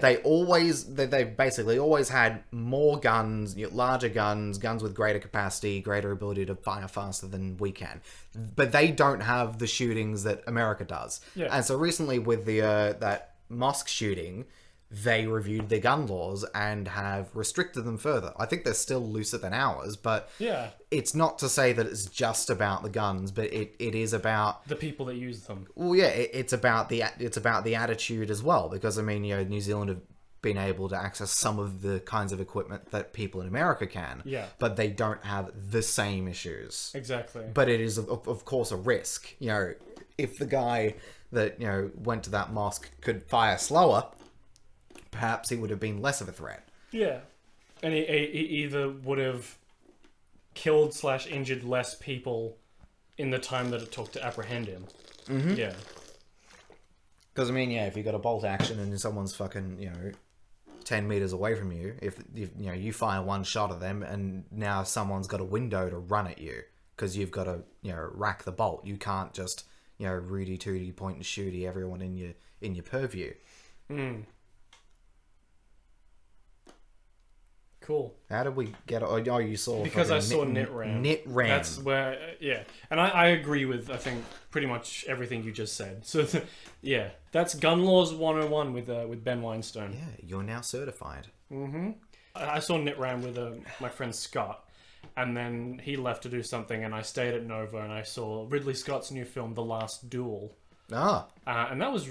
basically always had more guns, larger guns with greater capacity, greater ability to fire faster than we can. But they don't have the shootings that America does. Yeah. And so recently with the that mosque shooting, they reviewed their gun laws and have restricted them further. I think they're still looser than ours, but it's not to say that it's just about the guns, but it is about the people that use them. Well, yeah, it's about the attitude as well, because I mean, New Zealand have been able to access some of the kinds of equipment that people in America can, but they don't have the same issues. Exactly. But it is of course a risk. If the guy that went to that mosque could fire slower, perhaps he would have been less of a threat. Yeah. And he either would have killed / injured less people in the time that it took to apprehend him. Mm-hmm. Yeah. Because, I mean, if you got a bolt action and someone's fucking, 10 meters away from you, if you fire one shot at them and now someone's got a window to run at you because you've got to, rack the bolt. You can't just, Rudy Tooty point and shooty everyone in your purview. Mm. Cool. How did we get? Oh, you saw because I saw NitRam. NitRam. That's where, and I agree with I think pretty much everything you just said. So, that's Gun Laws 101 with Ben Weinstein. Yeah, you're now certified. Mm-hmm. I saw NitRam with my friend Scott, and then he left to do something, and I stayed at Nova, and I saw Ridley Scott's new film, The Last Duel. And that was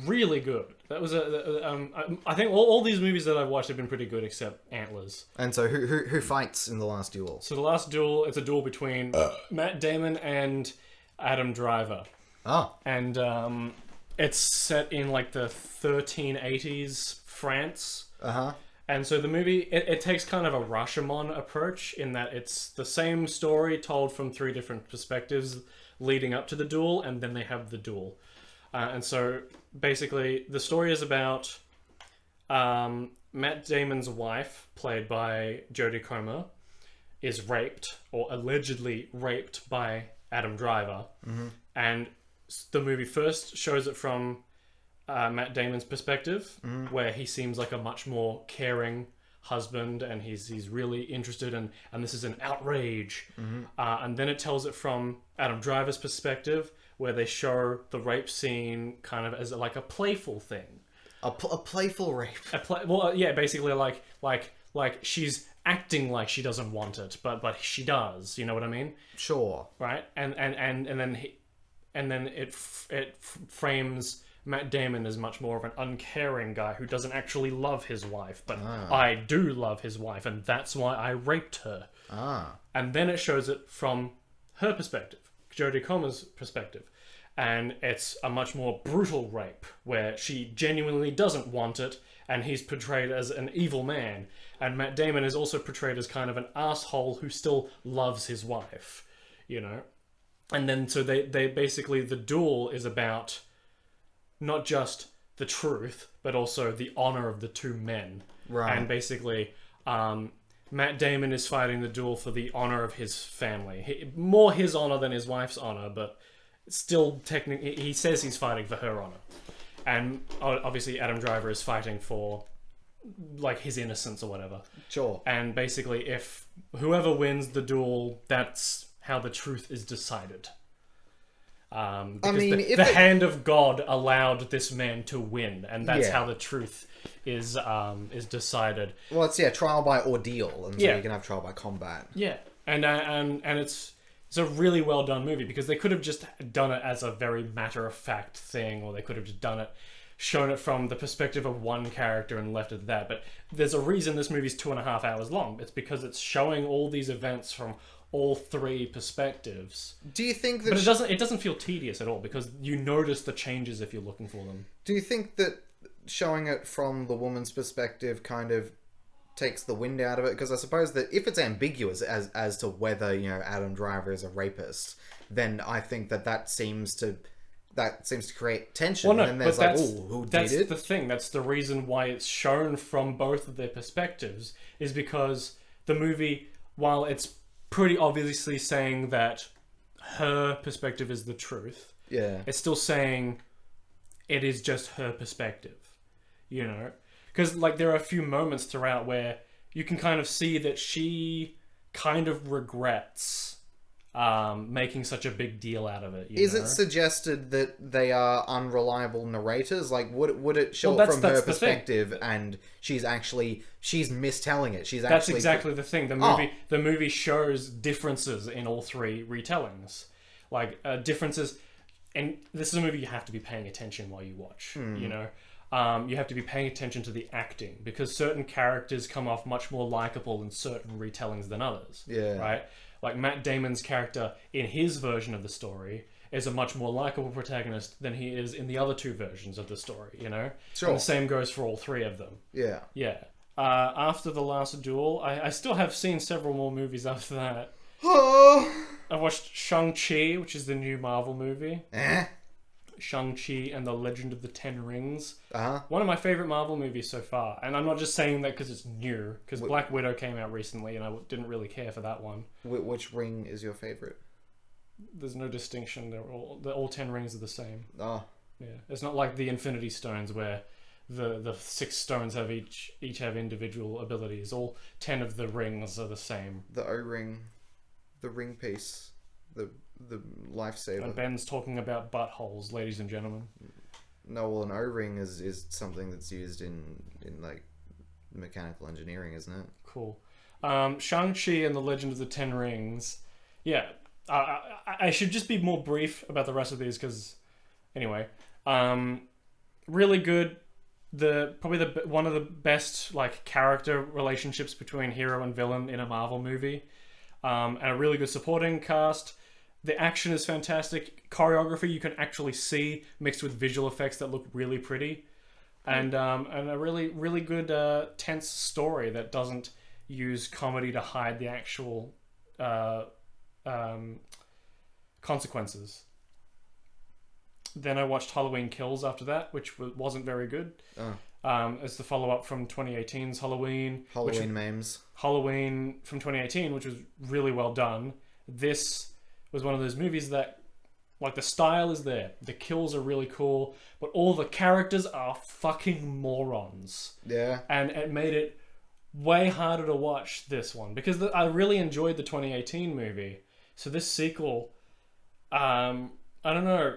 really good. That was I think all these movies that I've watched have been pretty good except Antlers. And so who fights in The Last Duel? So The Last Duel, it's a duel between Matt Damon and Adam Driver. And it's set in like the 1380s France. And so the movie, it takes kind of a Rashomon approach in that it's the same story told from 3 different perspectives leading up to the duel, and then they have the duel. And so basically the story is about Matt Damon's wife, played by Jodie Comer, is raped or allegedly raped by Adam Driver. Mm-hmm. And the movie first shows it from Matt Damon's perspective, where he seems like a much more caring husband, and he's really interested, and this is an outrage. And then it tells it from Adam Driver's perspective, where they show the rape scene kind of as like a playful thing. A playful rape. Basically like she's acting like she doesn't want it, but she does. You know what I mean? Sure. Right? And then it frames Matt Damon as much more of an uncaring guy who doesn't actually love his wife, but I do love his wife, and that's why I raped her. And then it shows it from her perspective, Jodie Comer's perspective. And it's a much more brutal rape, where she genuinely doesn't want it, and he's portrayed as an evil man. And Matt Damon is also portrayed as kind of an asshole who still loves his wife, you know? And then, so they basically, the duel is about not just the truth, but also the honor of the two men. Right. And basically, Matt Damon is fighting the duel for the honor of his family. More his honor than his wife's honor, but still technically, he says he's fighting for her honor. And obviously Adam Driver is fighting for, like, his innocence or whatever. Sure. And basically, if whoever wins the duel, that's how the truth is decided. Because the hand of God allowed this man to win, and that's how the truth is decided. Well, it's trial by ordeal, and so you can have trial by combat. Yeah, and it's a really well done movie, because they could have just done it as a very matter of fact thing, or they could have just shown it from the perspective of one character and left it at that. But there's a reason this movie's 2.5 hours long. It's because it's showing all these events from all three perspectives. Do you think that... But it doesn't feel tedious at all, because you notice the changes if you're looking for them. Do you think that showing it from the woman's perspective kind of takes the wind out of it? Because I suppose that if it's ambiguous as to whether, Adam Driver is a rapist, then I think that seems to create tension. Well, no, and there's who did it? That's the thing. That's the reason why it's shown from both of their perspectives, is because the movie, while it's pretty obviously saying that her perspective is the truth, it's still saying it is just her perspective, because there are a few moments throughout where you can kind of see that she kind of regrets making such a big deal out of it. Is it suggested that they are unreliable narrators? Like, would it show it from her perspective, and she's mistelling it? That's exactly the thing. The movie shows differences in all three retellings, differences. And this is a movie you have to be paying attention while you watch. You have to be paying attention to the acting, because certain characters come off much more likable in certain retellings than others. Yeah. Right? Like Matt Damon's character in his version of the story is a much more likable protagonist than he is in the other two versions of the story, Sure. And the same goes for all three of them. Yeah. Yeah. After The Last Duel, I still have seen several more movies after that. I watched Shang-Chi, which is the new Marvel movie. Shang-Chi and the Legend of the Ten Rings. One of my favorite Marvel movies so far. And I'm not just saying that because it's new, because Black Widow came out recently and I didn't really care for that one. Which ring is your favorite? There's no distinction. All 10 rings are the same. Oh. Yeah. It's not like the Infinity Stones where the 6 stones have each have individual abilities. All 10 of the rings are the same. The O-ring, the ring piece, the lifesaver. And Ben's talking about buttholes, ladies and gentlemen. No, well, an O-ring is something that's used in like mechanical engineering, isn't it? Cool. Shang-Chi and the Legend of the Ten Rings. Yeah, I should just be more brief about the rest of these, because anyway, really good. Probably one of the best character relationships between hero and villain in a Marvel movie, and a really good supporting cast. The action is fantastic. Choreography you can actually see mixed with visual effects that look really pretty, and a really, really good tense story that doesn't use comedy to hide the actual consequences. Then I watched Halloween Kills after that, which wasn't very good. It's the follow-up from 2018's Halloween. Memes. Halloween from 2018, which was really well done. This was one of those movies that, the style is there. The kills are really cool, but all the characters are fucking morons. Yeah. And it made it way harder to watch this one, because I really enjoyed the 2018 movie. So this sequel, I don't know.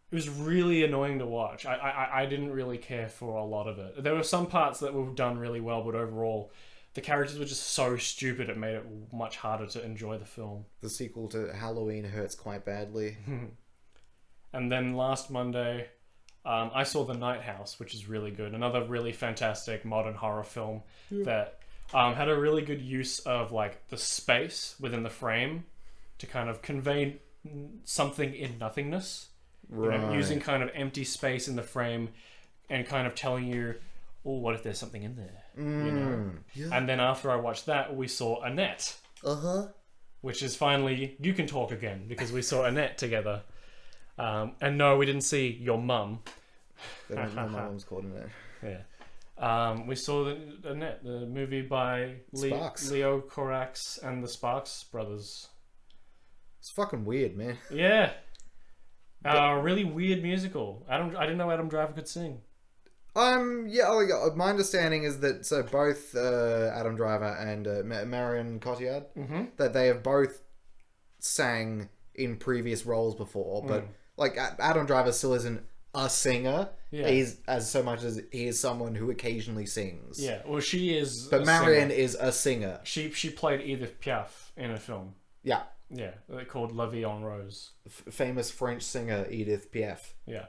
It was really annoying to watch. I didn't really care for a lot of it. There were some parts that were done really well, but overall, the characters were just so stupid it made it much harder to enjoy the film. The sequel to Halloween hurts quite badly. And then last Monday, I saw The Nighthouse, which is really good. Another really fantastic modern horror film that had a really good use of like the space within the frame to kind of convey something in nothingness. Right. You know, using kind of empty space in the frame and kind of telling you, oh, what if there's something in there? You know? Yeah. And then after I watched that, we saw Annette. Which is finally, you can talk again, because we saw Annette together. And no, we didn't see your mum. My mum's called Annette. Yeah. We saw Annette, the movie by Leo Carax and the Sparks brothers. It's fucking weird, man. Yeah. Really weird musical. I didn't know Adam Driver could sing. Yeah. My understanding is that both Adam Driver and Marion Cotillard, that they have both sang in previous roles before, but like Adam Driver still isn't a singer. Yeah. He's as so much as he is someone who occasionally sings. Yeah. Well, she is. But Marion is a singer. She played Edith Piaf in a film. Yeah. Yeah, called La Vie en Rose. Famous French singer Edith Piaf. Yeah.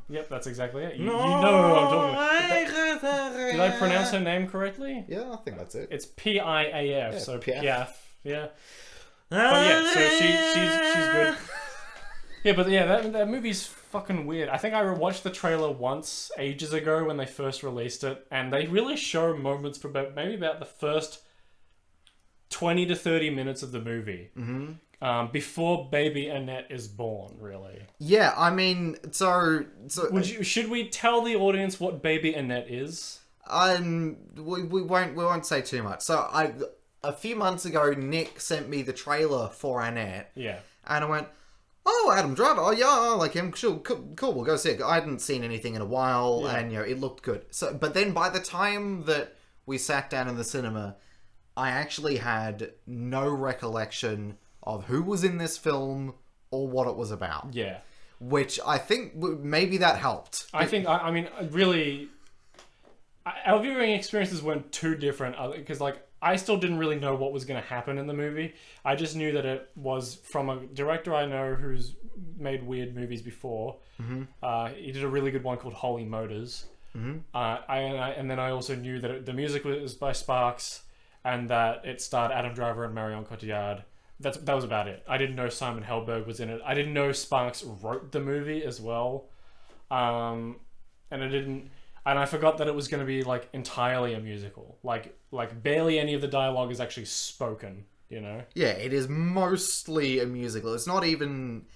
Yep, that's exactly it. You know who I'm talking about. Did I pronounce her name correctly? Yeah, I think that's it. It's Piaf, yeah, so Piaf. Piaf. Yeah. But yeah, so she's good. Yeah, but yeah, that movie's fucking weird. I think I watched the trailer once ages ago when they first released it, and they really show moments for maybe about the first 20 to 30 minutes of the movie. Before baby Annette is born, really. Yeah, I mean, so should we tell the audience what baby Annette is? We won't say too much. So a few months ago, Nick sent me the trailer for Annette. Yeah. And I went, oh, Adam Driver. Oh, yeah, I like him. Sure, cool. We'll go see it. I hadn't seen anything in a while, and it looked good. So, but then by the time that we sat down in the cinema, I actually had no recollection of who was in this film or what it was about. Yeah. Which I think maybe that helped. I mean, really, our viewing experiences weren't too different because, like, I still didn't really know what was going to happen in the movie. I just knew that it was from a director I know who's made weird movies before. He did a really good one called Holy Motors. And then I also knew that the music was by Sparks and that it starred Adam Driver and Marion Cotillard. That was about it. I didn't know Simon Helberg was in it. I didn't know Sparks wrote the movie as well. And I forgot that it was going to be like entirely a musical. Like barely any of the dialogue is actually spoken, you know? Yeah, it is mostly a musical. It's not even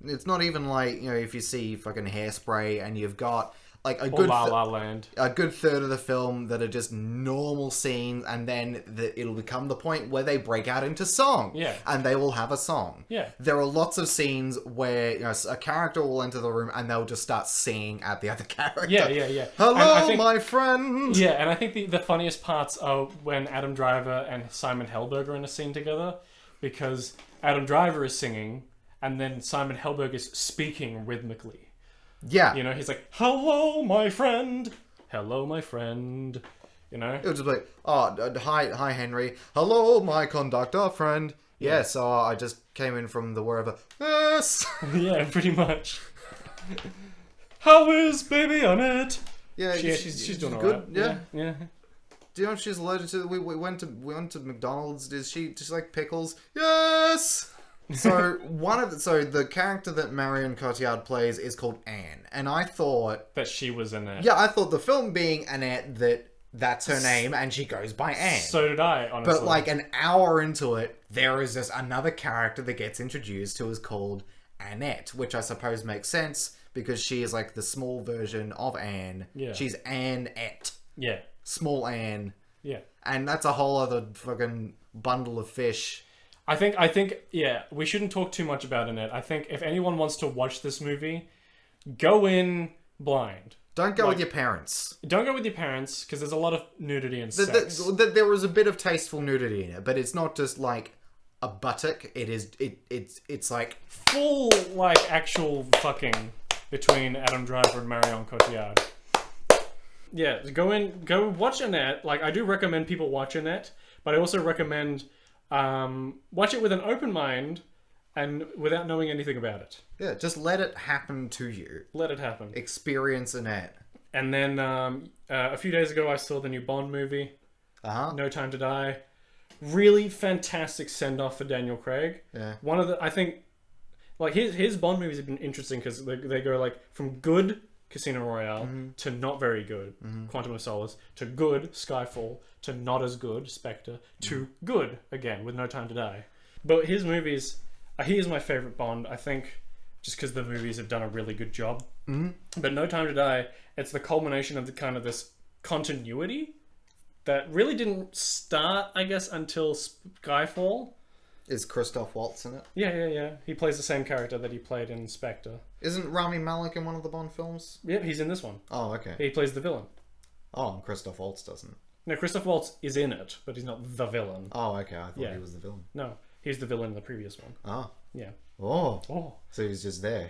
like, you know, if you see fucking Hairspray and you've got like a good La La Land. A good third of the film that are just normal scenes, and then it'll become the point where they break out into song. Yeah. And they will have a song. Yeah. There are lots of scenes where, you know, a character will enter the room and they'll just start singing at the other character. Yeah. Hello, my friend! Yeah, and I think the funniest parts are when Adam Driver and Simon Helberg are in a scene together, because Adam Driver is singing and then Simon Helberg is speaking rhythmically. Yeah. You know, he's like, hello, my friend. Hello, my friend. You know? It would just be like, oh, hi, Henry. Hello, my conductor friend. Yeah. Yes, I just came in from the wherever. Yes. Yeah, pretty much. How is baby Annette? Yeah, she's doing all good. Right. Yeah. Do you know what she's allergic to? We went to McDonald's. Is she just like pickles? Yes. So the character that Marion Cotillard plays is called Anne, and I thought that she was Annette. Yeah, I thought the film being Annette that's her name, and she goes by Anne. So did I, honestly. But like an hour into it, there is just another character that gets introduced who is called Annette, which I suppose makes sense because she is like the small version of Anne. Yeah. She's Annette. Yeah. Small Anne. Yeah. And that's a whole other fucking bundle of fish. I think, yeah, we shouldn't talk too much about Annette. I think if anyone wants to watch this movie, go in blind. Don't go with your parents. Don't go with your parents, because there's a lot of nudity and sex. There was a bit of tasteful nudity in it, but it's not just like a buttock. It's like full like actual fucking between Adam Driver and Marion Cotillard. Yeah, go watch Annette. Like, I do recommend people watch Annette, but I also recommend watch it with an open mind and without knowing anything about it. Yeah, just let it happen to you. Let it happen. Experience Annette. And then a few days ago, I saw the new Bond movie, No Time to Die. Really fantastic send-off for Daniel Craig. Yeah. One of the, I think, like his Bond movies have been interesting because they go like from good Casino Royale to not very good Quantum of Solace to good Skyfall to not as good Spectre to good again with No Time to Die. But his movies, he is my favorite Bond. I think just because the movies have done a really good job. But No Time to Die, it's the culmination of the kind of this continuity that really didn't start, I guess, until Skyfall. Is Christoph Waltz in it? Yeah. He plays the same character that he played in Spectre. Isn't Rami Malek in one of the Bond films? Yep, he's in this one. Oh, okay. He plays the villain. Oh, and Christoph Waltz doesn't. No, Christoph Waltz is in it, but he's not the villain. Oh, okay. I thought he was the villain. No, he's the villain in the previous one. Oh. Yeah. Oh. So he's just there.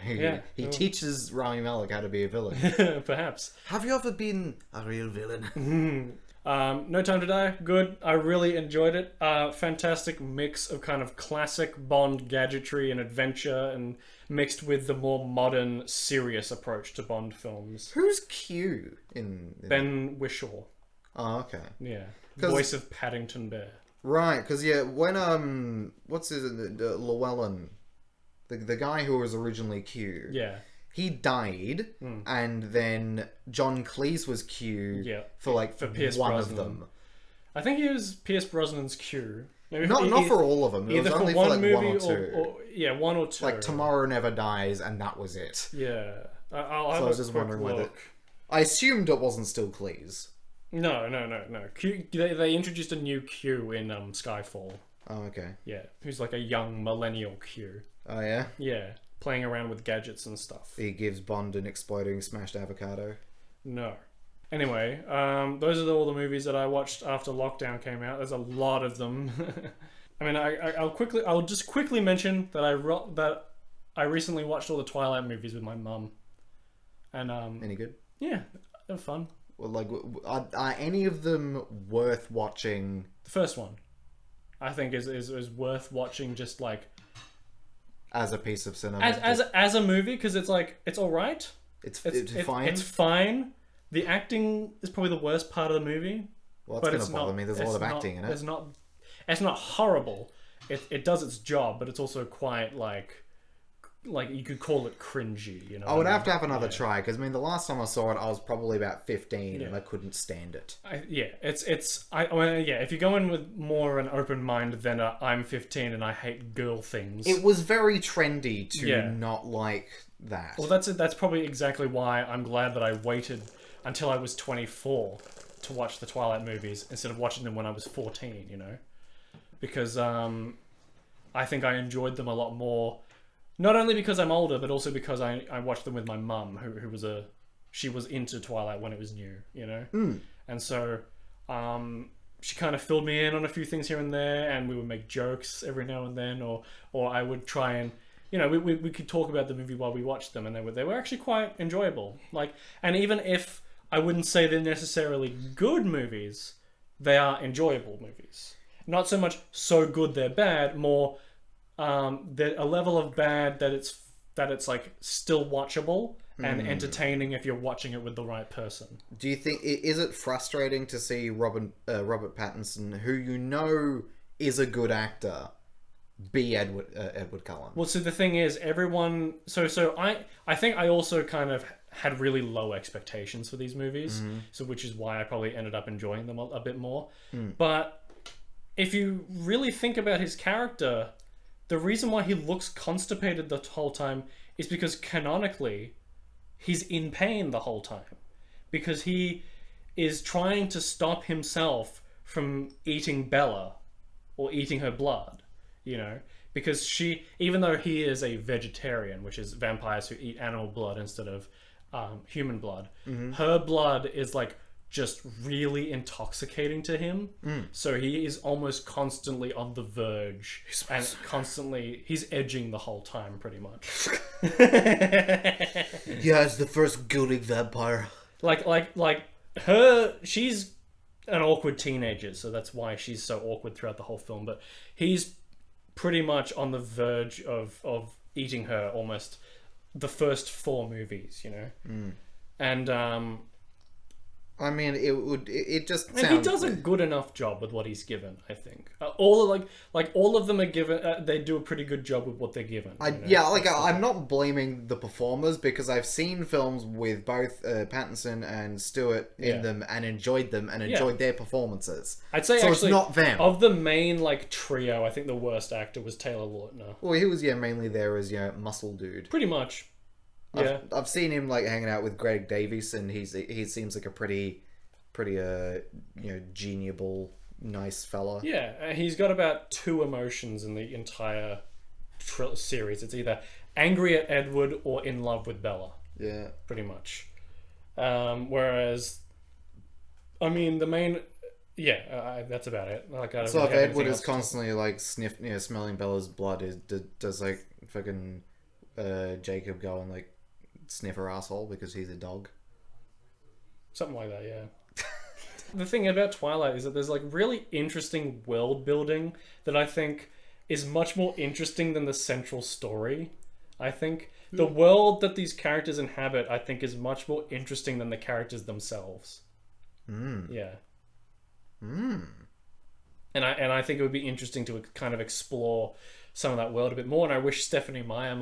He teaches Rami Malek how to be a villain. Perhaps. Have you ever been a real villain? No Time to Die, good. I really enjoyed it. Fantastic mix of kind of classic Bond gadgetry and adventure, and mixed with the more modern, serious approach to Bond films. Who's Q in Ben Whishaw. Oh, okay. Yeah, voice of Paddington Bear. Right, because when what's his Llewellyn, the guy who was originally Q. Yeah. He died, and then John Cleese was Q for Pierce one Brosnan. of them. I think he was Pierce Brosnan's Q. Maybe Not for all of them. It was only for like one or two. One or two. Like Tomorrow Never Dies, and that was it. Yeah. I'll have I was just wondering whether... I assumed it wasn't still Cleese. No. Q, they introduced a new Q in Skyfall. Oh, okay. Yeah, who's like a young millennial Q. Oh, yeah? Yeah. Playing around with gadgets and stuff. He gives Bond an exploding smashed avocado. No. Anyway, those are all the movies that I watched after lockdown came out. There's a lot of them. I mean, I'll just quickly mention that I recently watched all the Twilight movies with my mum. And any good? Yeah, they're fun. Well, like, are any of them worth watching? The first one, I think, is worth watching. Just like. As a piece of cinema, as a movie, because it's like it's all right. It's fine. It's fine. The acting is probably the worst part of the movie. Well, that's going to bother me. There's a lot of acting in it. It's not horrible. It does its job, but it's also quite like you could call it cringy. You know. I would have to have another try because I mean the last time I saw it, I was probably about 15 and I couldn't stand it. If you go in with more an open mind than I'm 15 and I hate girl things. It was very trendy to not like that. Well, that's probably exactly why I'm glad that I waited until I was 24 to watch the Twilight movies instead of watching them when I was 14. You know, because I think I enjoyed them a lot more. Not only because I'm older, but also because I watched them with my mum, who was she was into Twilight when it was new, you know? And so she kind of filled me in on a few things here and there, and we would make jokes every now and then, or I would try and, you know, we could talk about the movie while we watched them, and they were actually quite enjoyable. Like, and even if I wouldn't say they're necessarily good movies, they are enjoyable movies. Not so much so good they're bad, more... they're a level of bad that it's like still watchable and entertaining if you're watching it with the right person. Do you think is it frustrating to see Robert Pattinson, who you know is a good actor, be Edward Cullen? Well, so the thing is, everyone. So I think I also kind of had really low expectations for these movies, so which is why I probably ended up enjoying them a bit more. But if you really think about his character. The reason why he looks constipated the whole time is because canonically, he's in pain the whole time. Because he is trying to stop himself from eating Bella or eating her blood, you know? Because she, even though he is a vegetarian, which is vampires who eat animal blood instead of human blood, her blood is like just really intoxicating to him. So he is almost constantly on the verge and constantly he's edging the whole time pretty much. Yeah, it's the first gilding vampire. Like she's an awkward teenager, so that's why she's so awkward throughout the whole film, but he's pretty much on the verge of eating her almost the first 4 movies, you know. And I mean, it just sounds... And he does a good enough job with what he's given, I think. All of them are given. They do a pretty good job with what they're given. I'm not blaming the performers because I've seen films with both Pattinson and Stewart in them and enjoyed them and enjoyed their performances. I'd say so actually, it's not them. Of the main trio, I think the worst actor was Taylor Lautner. Well, he was mainly there as muscle dude. Pretty much. Yeah, I've seen him hanging out with Greg Davies, and he seems like a pretty geniable, nice fella. Yeah, he's got about 2 emotions in the entire series. It's either angry at Edward or in love with Bella. Yeah, pretty much. Whereas, I mean, the main, that's about it. So if Edward is constantly smelling Bella's blood, does fucking Jacob go and sniff her asshole because he's a dog? Something like that, yeah. The thing about Twilight is that there's really interesting world building that I think is much more interesting than the central story. I think the world that these characters inhabit, I think, is much more interesting than the characters themselves. Yeah. And I think it would be interesting to kind of explore some of that world a bit more. And I wish Stephanie Meyer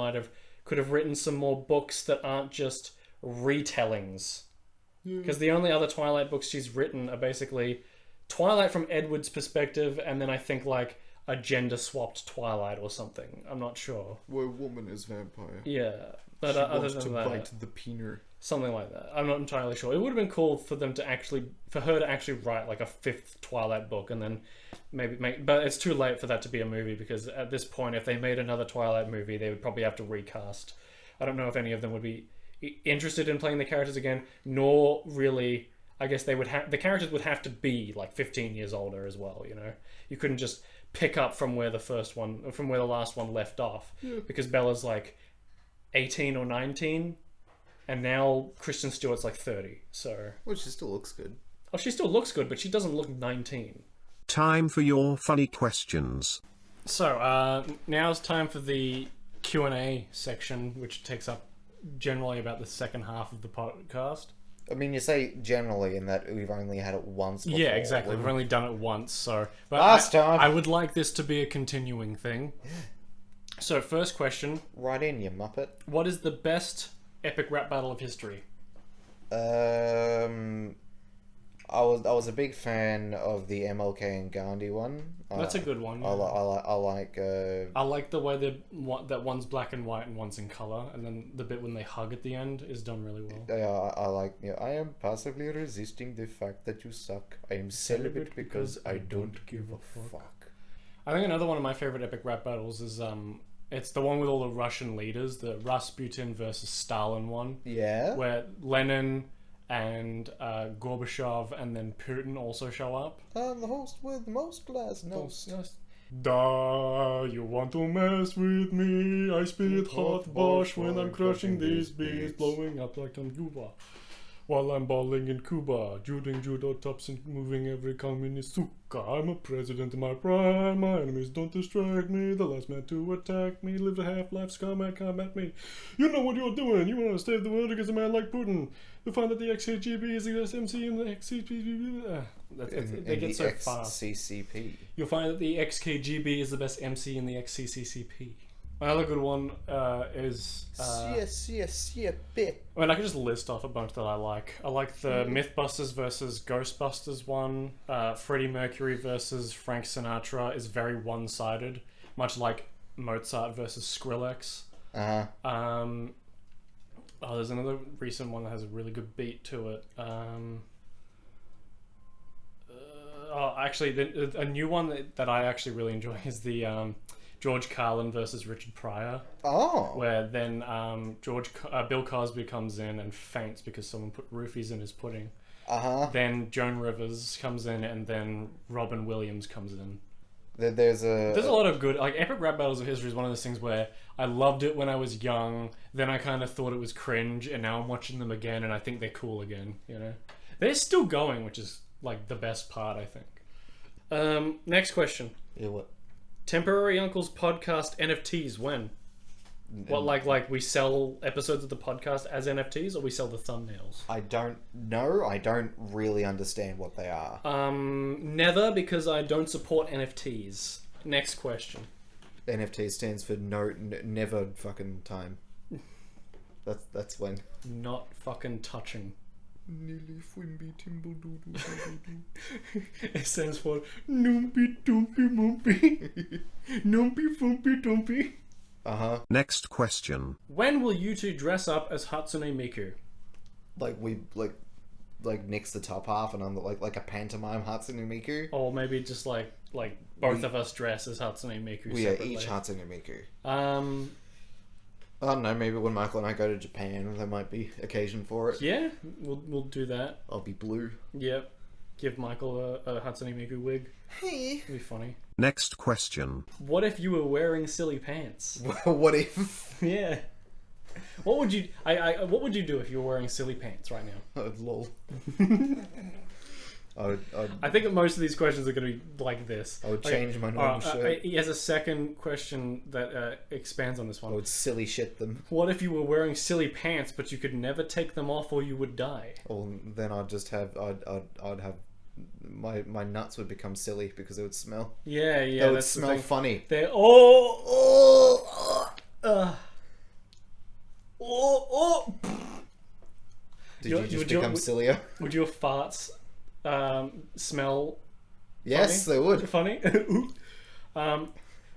could have written some more books that aren't just retellings. Because the only other Twilight books she's written are basically Twilight from Edward's perspective, and then I think a gender-swapped Twilight or something. I'm not sure. Where woman is vampire. Yeah, but she other wants than to that, bite the peener. Something like that. I'm not entirely sure. It would have been cool for her to actually write a 5th Twilight book, and then maybe but it's too late for that to be a movie, because at this point, if they made another Twilight movie, they would probably have to recast. I don't know if any of them would be interested in playing the characters again, nor really. I guess they would have, the characters would have to be 15 years older as well. You know, you couldn't just pick up from where the last one left off, because Bella's 18 or 19, and now Kristen Stewart's 30. So, well, she still looks good. Oh, she still looks good, but she doesn't look 19. Time for your funny questions. So, now's time for the Q&A section, which takes up generally about the second half of the podcast. I mean, you say generally in that we've only had it once before. Yeah, exactly. We've only done it once, so... But last time! I would like this to be a continuing thing. Yeah. So, first question. Right in, you muppet. What is the best epic rap battle of history? I was a big fan of the MLK and Gandhi one. That's a good one. Yeah. I like. I like the way that one's black and white and one's in color, and then the bit when they hug at the end is done really well. Yeah, I like. I am passively resisting the fact that you suck. I am celibate because I don't give a fuck. I think another one of my favorite epic rap battles is it's the one with all the Russian leaders, the Rasputin versus Stalin one. Yeah. Where Lenin and Gorbachev and then Putin also show up. I'm the host with most glass nose. Da, you want to mess with me? I spit hot bosh when I'm crushing these beats, blowing up like I'm Cuba. While I'm balling in Cuba, shooting judo tops and moving every communist suka. I'm a president in my prime, my enemies don't distract me. The last man to attack me lived a half-life, scum at combat me. You know what you're doing, you want to save the world against a man like Putin. You'll find that the XKGB is the best MC in the XCCP. They get so far. XCCP. You'll find that the XKGB is the best MC in the XCCP. Another good one is... Yes. I mean, I could just list off a bunch that I like. I like the Mythbusters versus Ghostbusters one. Freddie Mercury versus Frank Sinatra is very one-sided, much like Mozart versus Skrillex. There's another recent one that has a really good beat to it. Actually, a new one that I actually really enjoy is the... George Carlin versus Richard Pryor. Oh. Where then Bill Cosby comes in and faints because someone put roofies in his pudding. then Joan Rivers comes in, and then Robin Williams comes in. There's a lot of good... Like, Epic Rap Battles of History is one of those things where I loved it when I was young, then I kind of thought it was cringe, and now I'm watching them again, and I think they're cool again, you know? They're still going, which is, like, the best part, I think. Next question. Yeah, what? Temporary Uncles podcast NFTs, when? What, like we sell episodes of the podcast as NFTs, or we sell the thumbnails? I don't know. I don't really understand what they are. Never, because I don't support NFTs. Next question. NFT stands for never fucking time. That's when. Not fucking touching. It stands for Noopy Doopy Moopy. Noopy Foopy Doopy. Next question. When will you two dress up as Hatsune Miku? Like nix the top half and I'm like a pantomime Hatsune Miku. Or maybe just like both of us dress as Hatsune Miku. We separately. are each Hatsune Miku. I don't know, maybe when Michael and I go to Japan there might be occasion for it. Yeah, we'll do that. I'll be blue. Yep. Give Michael a Hatsune Miku wig. Hey. It'd be funny. Next question. What if you were wearing silly pants? What if? Yeah. What would you? What would you do if you were wearing silly pants right now? Lol. I think that most of these questions are going to be like this. I would change my normal shirt. He has a second question that expands on this one. I would silly shit them. What if you were wearing silly pants, but you could never take them off, or you would die? Well, then I'd just have I'd have my nuts would become silly because it would smell. Yeah, They would smell funny. They're Did you just become sillier? Would your farts smell? Yes, funny? they would. Funny.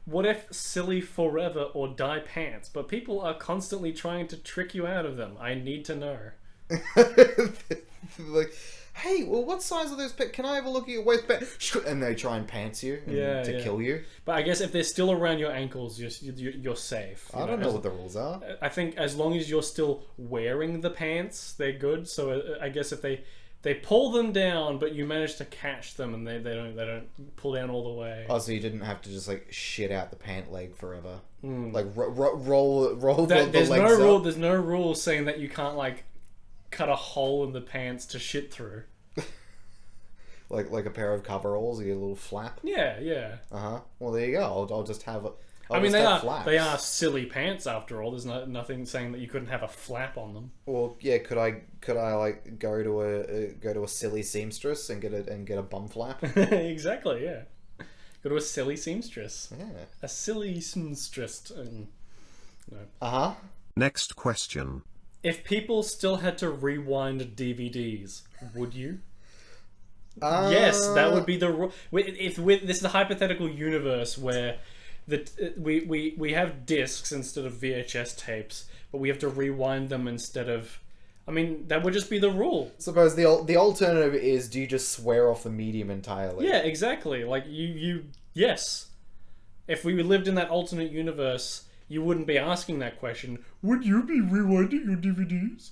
What if silly forever or dye pants, but people are constantly trying to trick you out of them? I need to know. Like, hey, well, what size are those pants? Can I have a look at your waistband? And they try and pants you to kill you. But I guess if they're still around your ankles, you're safe. I don't know what the rules are. I think as long as you're still wearing the pants, they're good. So I guess if they pull them down, but you manage to catch them, and they don't pull down all the way. Oh, so you didn't have to just like shit out the pant leg forever. Like roll the There's legs no rule. up. There's no rule saying that you can't like cut a hole in the pants to shit through. like a pair of coveralls, you get a little flap. Yeah. Well, there you go. I'll just have a. They are silly pants after all. There's nothing saying that you couldn't have a flap on them. Well, yeah. Could I like go to a silly seamstress and get a bum flap? Exactly. Yeah. Go to a silly seamstress. Yeah. A silly seamstress. No. Next question. If people still had to rewind DVDs, would you? Yes, that would be the rule. This is a hypothetical universe where we have discs instead of VHS tapes, but we have to rewind them instead of. I mean, that would just be the rule. Suppose the alternative is, do you just swear off the medium entirely? Yeah, exactly. Like yes. If we lived in that alternate universe, you wouldn't be asking that question. Would you be rewinding your DVDs?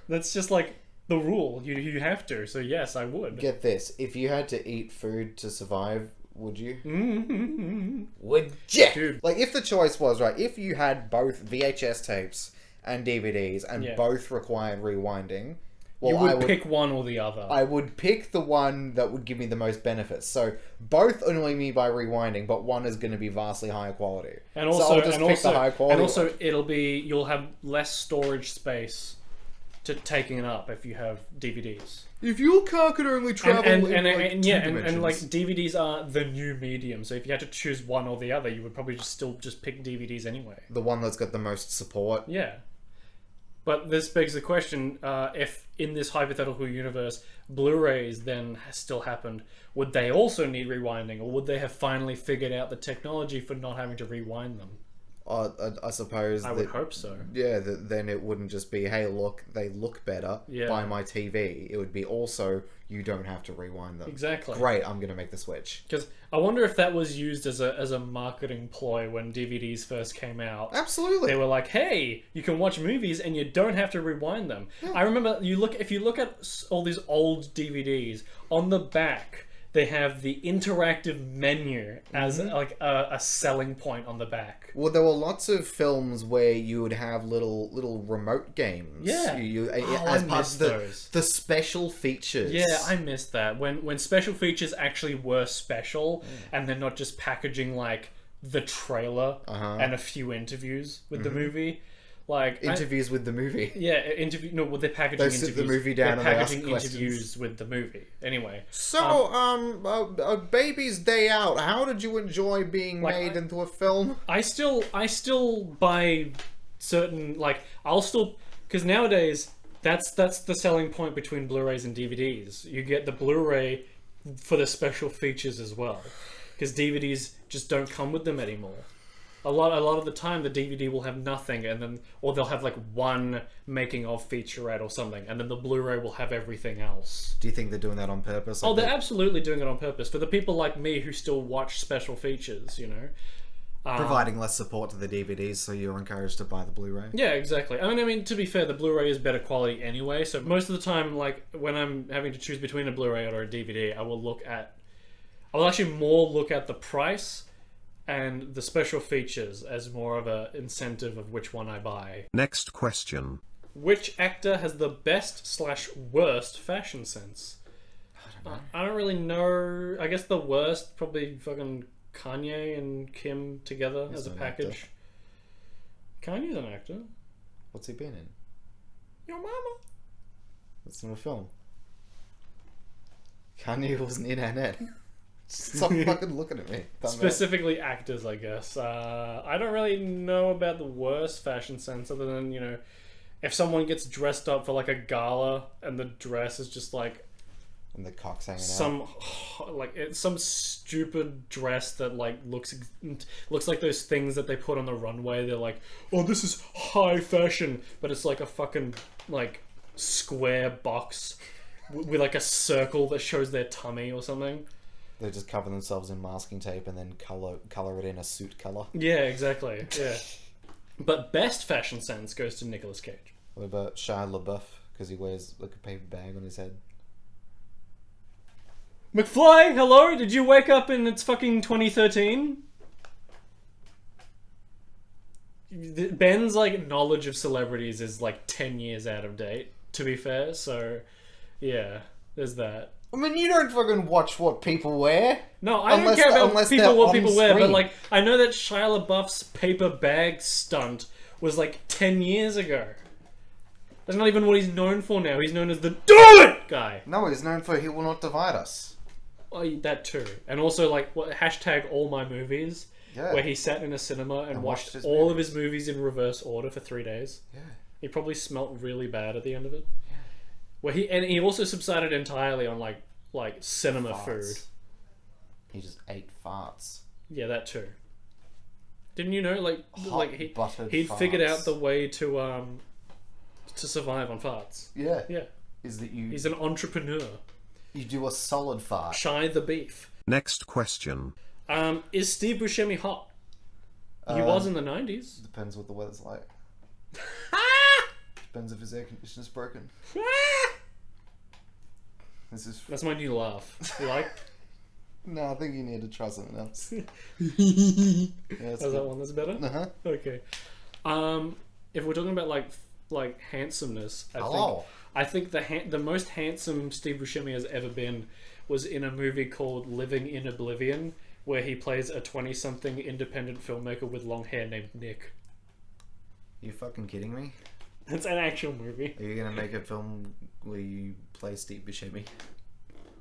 That's just like the rule. You have to. So yes, I would. Get this: if you had to eat food to survive, would you? Mm-hmm. Would you? Dude. Like, if the choice was right, if you had both VHS tapes and DVDs and both required rewinding, well, you would pick one or the other. I would pick the one that would give me the most benefits. So both annoy me by rewinding, but one is going to be vastly higher quality. And also, so I'll just pick the high quality. And also, you'll have less storage space to taking it up if you have DVDs. If your car could only travel and like dimensions. DVDs are the new medium, so if you had to choose one or the other, you would probably still pick DVDs anyway. The one that's got the most support. Yeah. But this begs the question, if in this hypothetical universe, Blu-rays then still happened, would they also need rewinding, or would they have finally figured out the technology for not having to rewind them? I suppose I would hope so. Yeah, then it wouldn't just be, hey, look, they look better. Yeah. Buy my TV. It would be also, you don't have to rewind them. Exactly. Great, I'm gonna make the switch. Because I wonder if that was used as a marketing ploy when DVDs first came out. Absolutely. They were like, "Hey, you can watch movies and you don't have to rewind them." Yeah. I remember if you look at all these old DVDs, on the back they have the interactive menu as like a selling point on the back. Well, there were lots of films where you would have little remote games. Yeah. As part of the special features. Yeah, I missed that. When special features actually were special and they're not just packaging like the trailer and a few interviews with the movie. Like interviews with the movie. Yeah, they're packaging interviews. They sit the movie down and packaging they ask interviews questions. with the movie. Anyway. So, a Baby's Day Out. How did you enjoy being made into a film? I still buy certain I'll still because nowadays that's the selling point between Blu-rays and DVDs. You get the Blu-ray for the special features as well, because DVDs just don't come with them anymore. A lot of the time, the DVD will have nothing, or they'll have like one making of featurette or something, and then the Blu-ray will have everything else. Do you think they're doing that on purpose? They're absolutely doing it on purpose for the people like me who still watch special features. Providing less support to the DVDs, so you're encouraged to buy the Blu-ray. Yeah, exactly. I mean, to be fair, the Blu-ray is better quality anyway. So most of the time, when I'm having to choose between a Blu-ray or a DVD, I will actually more look at the price and the special features as more of an incentive of which one I buy. Next question. Which actor has the best/worst fashion sense? I don't really know. I guess the worst, probably fucking Kanye and Kim together as a package. Kanye's an actor. What's he been in? Your mama. That's not a film. Kanye wasn't in Annette. Stop fucking looking at me. Specifically actors, I guess. I don't really know about the worst fashion sense other than, if someone gets dressed up for like a gala and the dress is just like... And the cock's hanging out. Some stupid dress that looks like those things that they put on the runway. They're like, oh, this is high fashion, but it's like a fucking square box with like a circle that shows their tummy or something. They just cover themselves in masking tape and then color it in a suit color. Yeah, exactly. Yeah. But best fashion sense goes to Nicolas Cage. What about Shia LaBeouf? Because he wears like a paper bag on his head. McFly, hello? Did you wake up and it's fucking 2013? Ben's knowledge of celebrities is 10 years out of date, to be fair. So, yeah, there's that. I mean, you don't fucking watch what people wear. No, I don't care about what people wear, but I know that Shia LaBeouf's paper bag stunt was 10 years ago. That's not even what he's known for now. He's known as the Do It guy. No, he's known for He Will Not Divide Us. Oh, that too. And also hashtag all my movies, where he sat in a cinema and watched all of his movies in reverse order for 3 days. Yeah. He probably smelt really bad at the end of it. Yeah. Where he also subsided entirely on cinema food. He just ate farts. Yeah, that too. Didn't you know he'd farts. figured out the way to survive on farts? Yeah. Yeah. He's an entrepreneur. You do a solid fart. Shy the beef. Next question. Is Steve Buscemi hot? He was in the 90s. Depends what the weather's like. Depends if his air conditioner's broken. That's my new laugh. You like? No, I think you need to try something else. That one that's better? Uh-huh. Okay. If we're talking about handsomeness, I think the most handsome Steve Buscemi has ever been was in a movie called Living in Oblivion, where he plays a 20-something independent filmmaker with long hair named Nick. You fucking kidding me? It's an actual movie. Are you gonna make a film where you play Steve Buscemi?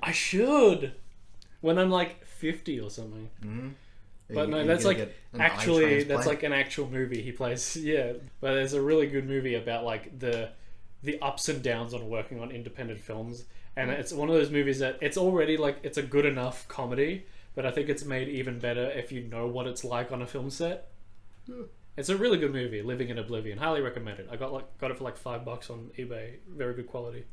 I should! When I'm 50 or something. Mm-hmm. But no, that's an actual movie he plays. Yeah, but there's a really good movie about the ups and downs on working on independent films, and it's one of those movies that it's already it's a good enough comedy, but I think it's made even better if you know what it's like on a film set. Yeah. It's a really good movie, Living in Oblivion. Highly recommended. I got it for like $5 on eBay. Very good quality.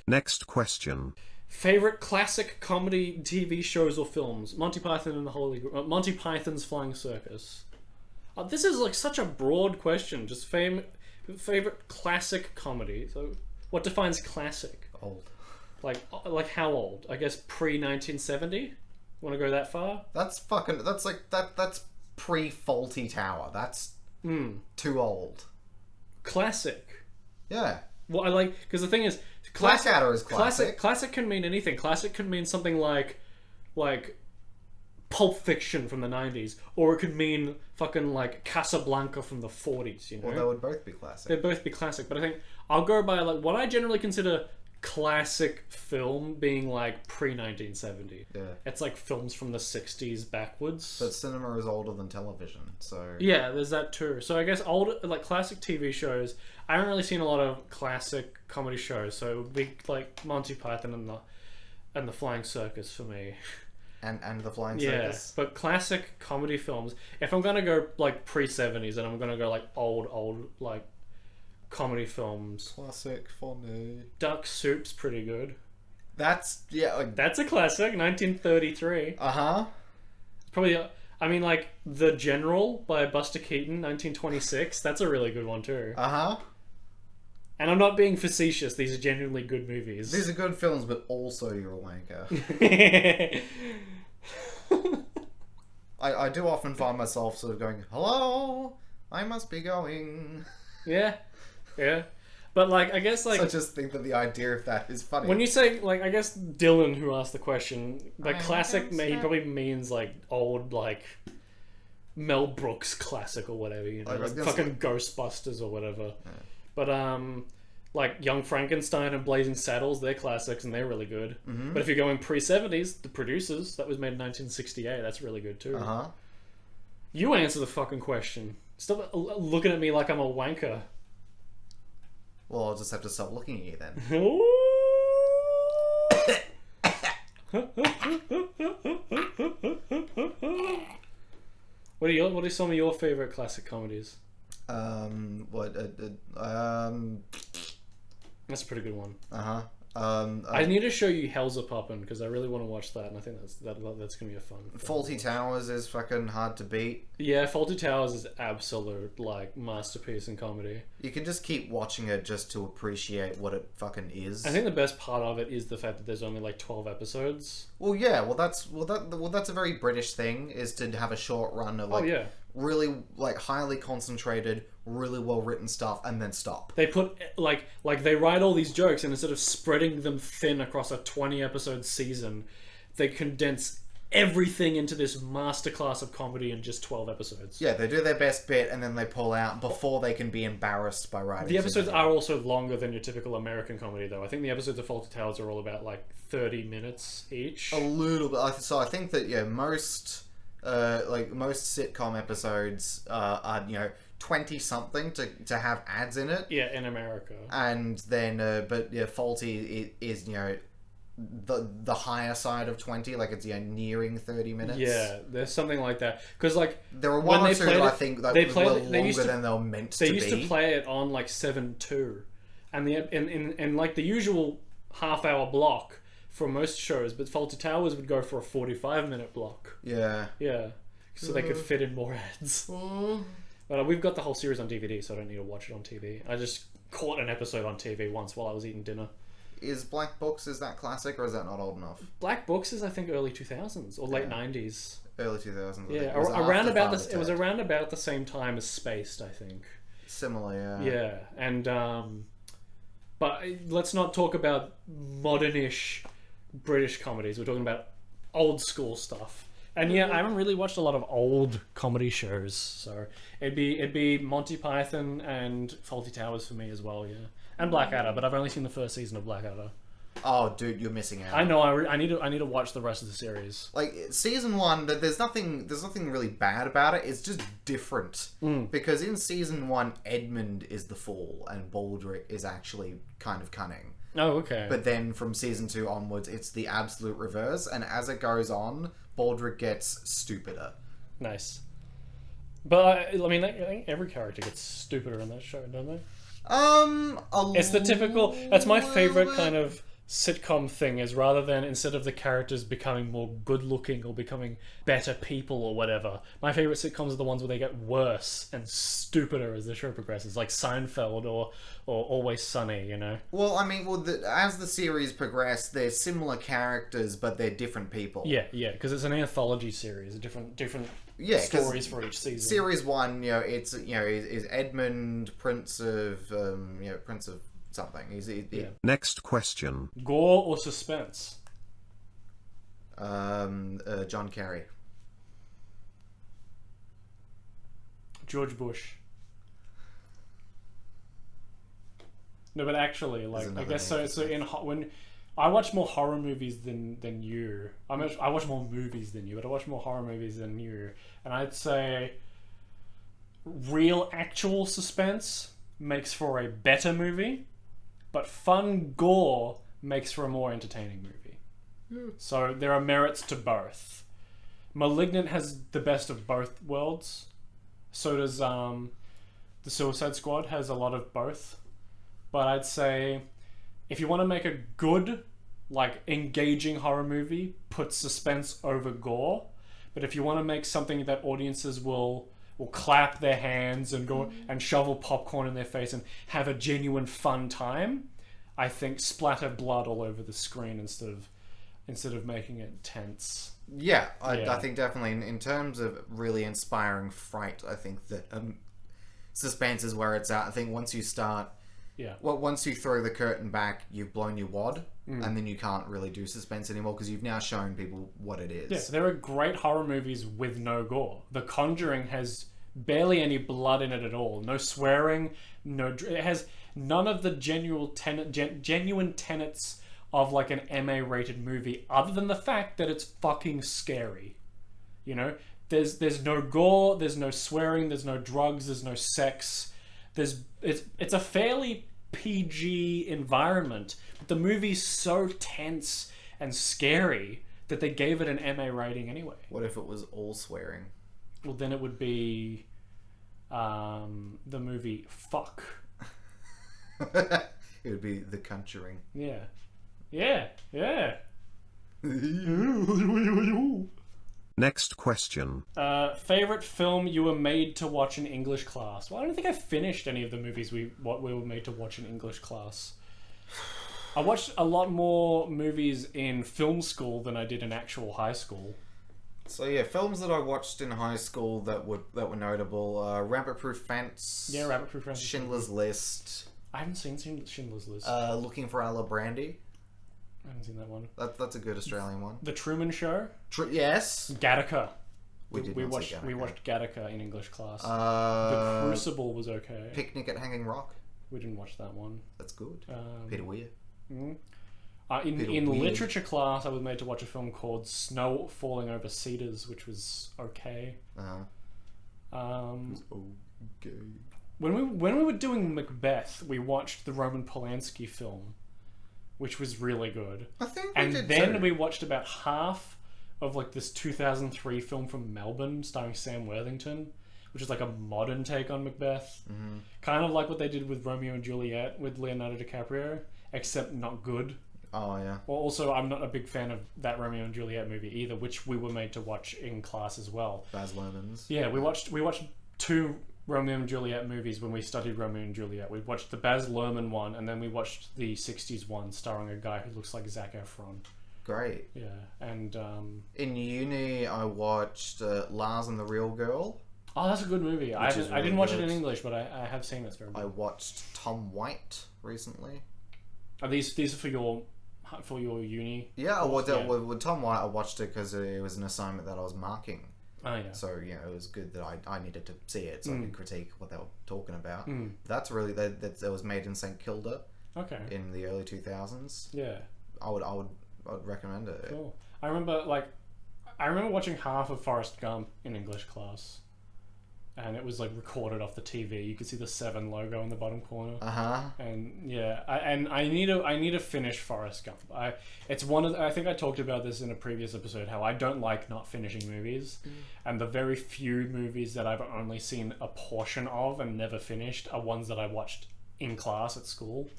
Next question. Favorite classic comedy TV shows or films? Monty Python and the Monty Python's Flying Circus. This is like such a broad question. Just favorite classic comedy. So, what defines classic? Old. Like how old? I guess pre-1970. Want to go that far? That's pre-Faulty Tower. That's too old. Classic. Yeah. Well, I like because the thing is, Blackadder is classic. Classic can mean anything. Classic can mean something like Pulp Fiction from the 90s, or it could mean fucking like Casablanca from the 40s. You know, Well, they would both be classic. they'd both be classic. But I think I'll go by like what I generally consider classic film being like pre-1970. Yeah. It's like films from the 60s backwards. But cinema is older than television, so... Yeah, there's that too. So I guess like classic TV shows. I haven't really seen a lot of classic comedy shows, so it would be like Monty Python and the Flying Circus for me. And the Flying Yeah, Circus. but classic comedy films. If I'm gonna go like pre-70s, then I'm gonna go like old like comedy films. Classic, funny. Duck Soup's pretty good. That's That's a classic, 1933. Uh-huh. Probably, I mean, like The General by Buster Keaton, 1926. That's a really good one too. Uh-huh. And I'm not being facetious. These are genuinely good movies. These are good films, but also you're a wanker. I do often find myself sort of going, hello, I must be going. Yeah. But like, I guess like... So I just think that the idea of that is funny. When you say, like, I guess Dylan, who asked the question, like, classic, he understand. probably means, like, old, like, Mel Brooks classic or whatever, you know? I was Like, gonna fucking Ghostbusters or whatever. Yeah. But, like, Young Frankenstein and Blazing Saddles, they're classics and they're really good. Mm-hmm. But if you're going pre-70s, The Producers, that was made in 1968, that's really good too. Uh-huh. You answer the fucking question. Stop looking at me like I'm a wanker. Well, I'll just have to stop looking at you then. What are some of your favorite classic comedies? That's a pretty good one. Uh-huh. I need to show you Hell's a Poppin' because I really want to watch that, and I think that's gonna be a fun. Faulty Towers is fucking hard to beat. Yeah, Faulty Towers is absolute like masterpiece in comedy. You can just keep watching it just to appreciate what it fucking is. I think the best part of it is the fact that there's only like 12 episodes. Well, yeah. That's a very British thing, is to have a short run of really like highly concentrated, really well written stuff, and then stop. They put like they write all these jokes, and instead of spreading them thin across a 20 episode season, they condense everything into this masterclass of comedy in just 12 episodes. Yeah, they do their best bit and then they pull out before they can be embarrassed by writing. The episodes are also longer than your typical American comedy, though. I think the episodes of Faulty Towers are all about like 30 minutes each. A little bit. So I think that most sitcom episodes are 20 something to have ads in it. Yeah, in America. And then Faulty is the higher side of 20, like it's nearing 30 minutes. Yeah, there's something like that, because like there were one or two that I think that were longer than they were meant to be. They used to play it on like 7/2, and in like the usual half-hour block for most shows, but Faulty Towers would go for a 45-minute block. Yeah, so they could fit in more ads. But we've got the whole series on DVD, so I don't need to watch it on TV. I just caught an episode on TV once while I was eating dinner. Is Black Books, is that classic or is that not old enough? Black Books is I think early 2000s or late 90s. Early 2000s. Yeah, around about this. It was around about the same time as Spaced, I think. Similar, yeah. Yeah, and but let's not talk about modernish British comedies. We're talking about old school stuff. And yeah, I haven't really watched a lot of old comedy shows, so it'd be Monty Python and Faulty Towers for me as well, yeah, and Blackadder. But I've only seen the first season of Blackadder. Oh, dude, you're missing out. I know. I need to watch the rest of the series. Like season 1, there's nothing really bad about it. It's just different because in season 1, Edmund is the fool and Baldric is actually kind of cunning. Oh, okay. But then from season 2 onwards, it's the absolute reverse, and as it goes on, Baldric gets stupider. Nice. But I mean, I think every character gets stupider in that show, don't they? It's the typical. That's my favorite kind of sitcom thing. Is rather than instead of the characters becoming more good-looking or becoming better people or whatever, my favorite sitcoms are the ones where they get worse and stupider as the show progresses, like Seinfeld or Always Sunny. You know. Well, I mean, as the series progress, they're similar characters, but they're different people. Yeah, because it's an anthology series, different stories for each season. Series 1, it's is Edmund Prince of Prince of something. Next question. Gore or suspense? John Kerry. George Bush. No, but actually, like I guess so. So when I watch more horror movies than you. I watch more movies than you, but I watch more horror movies than you. And I'd say real, actual suspense makes for a better movie, but fun gore makes for a more entertaining movie. Yeah. So there are merits to both. Malignant has the best of both worlds. So does the Suicide Squad has a lot of both. But I'd say if you want to make a good, like, engaging horror movie, put suspense over gore. But if you want to make something that audiences will clap their hands and go and shovel popcorn in their face and have a genuine fun time, I think splatter blood all over the screen instead of making it tense. Yeah, I think definitely in terms of really inspiring fright, I think that suspense is where it's at. I think once you start... Yeah. Well, once you throw the curtain back, you've blown your wad, and then you can't really do suspense anymore because you've now shown people what it is. Yeah, there are great horror movies with no gore. The Conjuring has barely any blood in it at all. No swearing. It has none of the genuine tenets of like an MA-rated movie, other than the fact that it's fucking scary. You know, there's no gore, there's no swearing, there's no drugs, there's no sex. It's a fairly PG environment, but the movie's so tense and scary that they gave it an MA rating anyway. What if it was all swearing? Well, then it would be the movie Fuck. It would be The Conjuring. Yeah. Next question. Favorite film you were made to watch in English class? Well, I don't think I finished any of the movies we were made to watch in English class. I watched a lot more movies in film school than I did in actual high school. So yeah, films that I watched in high school that were notable: Rabbit Proof Fence. Yeah, Rabbit Proof Fence. Schindler's List. I haven't seen Schindler's List. Looking for Ella Brandy. I haven't seen that one. That's a good Australian one. The Truman Show. Yes. Gattaca. We watched Gattaca in English class. The Crucible was okay. Picnic at Hanging Rock. We didn't watch that one. That's good. Peter Weir. Mm-hmm. In literature class, I was made to watch a film called Snow Falling Over Cedars, which was okay. Okay. When we were doing Macbeth, we watched the Roman Polanski film, which was really good. I think we watched about half of like this 2003 film from Melbourne starring Sam Worthington, which is like a modern take on Macbeth. Mm-hmm. Kind of like what they did with Romeo and Juliet with Leonardo DiCaprio, except not good. Oh, yeah. Well, also, I'm not a big fan of that Romeo and Juliet movie either, which we were made to watch in class as well. Baz Luhrmann's. Yeah, we watched two Romeo and Juliet movies when we studied Romeo and Juliet. We watched the Baz Luhrmann one, and then we watched the 60s one starring a guy who looks like Zac Efron. Great. Yeah, and... in uni, I watched Lars and the Real Girl. Oh, that's a good movie. I didn't watch it in English, but I have seen it. It's very good. I watched Tom White recently. Are these are for your uni? Yeah, with Tom White, I watched it because it was an assignment that I was marking. Oh, yeah. So, it was good that I needed to see it so I could critique what they were talking about. That's really... That was made in St Kilda. Okay. In the early 2000s. Yeah. I would recommend it. Cool. I remember watching half of Forrest Gump in English class. and it was like recorded off the TV. You could see the 7 logo in the bottom corner. And yeah, I need to finish Forrest Gump. It's one of I think I talked about this in a previous episode, how I don't like not finishing movies, and the very few movies that I've only seen a portion of and never finished are ones that I watched in class at school.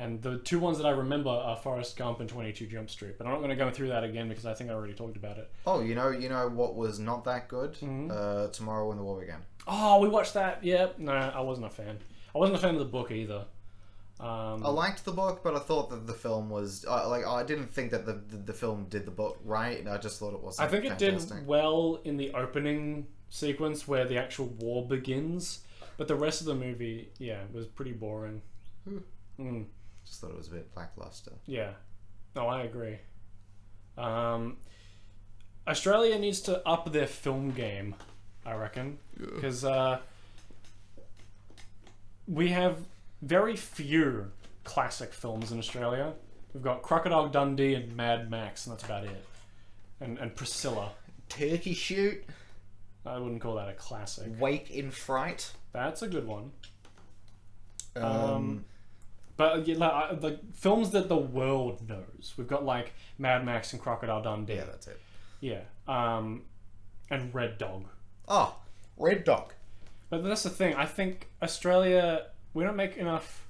And the 2 ones that I remember are Forrest Gump and 22 Jump Street. But I'm not going to go through that again because I think I already talked about it. Oh, you know what was not that good? Tomorrow in the War Began. Oh, we watched that. Yeah. No, I wasn't a fan. I wasn't a fan of the book either. I liked the book, but I thought that the film was... I didn't think that the film did the book right. I just thought it wasn't I think fantastic. It did well in the opening sequence where the actual war begins. But the rest of the movie, yeah, was pretty boring. Just thought it was a bit lackluster. Yeah. No, I agree. Australia needs to up their film game, I reckon. Because we have very few classic films in Australia. We've got Crocodile Dundee and Mad Max, and that's about it. And Priscilla. Turkey Shoot. I wouldn't call that a classic. Wake in Fright. That's a good one. But the films that the world knows, we've got like Mad Max and Crocodile Dundee. Yeah, that's it. Yeah, and Red Dog. Oh, Red Dog. But that's the thing. I think Australia, we don't make enough.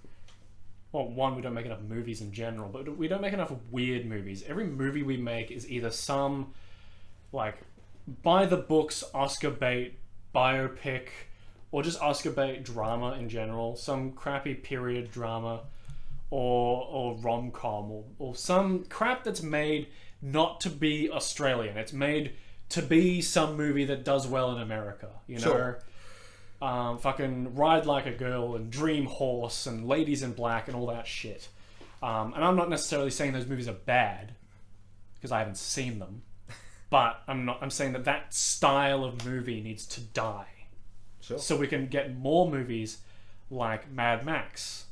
Well, one, we don't make enough movies in general, but we don't make enough weird movies. Every movie we make is either some like by the books Oscar bait biopic, or just Oscar bait drama in general. Some crappy period drama. Or rom-com or some crap that's made not to be Australian. It's made to be some movie that does well in America, you know? Sure. Fucking Ride Like a Girl and Dream Horse and Ladies in Black and all that shit. And I'm not necessarily saying those movies are bad because I haven't seen them, but I'm saying that style of movie needs to die. Sure. So we can get more movies like Mad Max.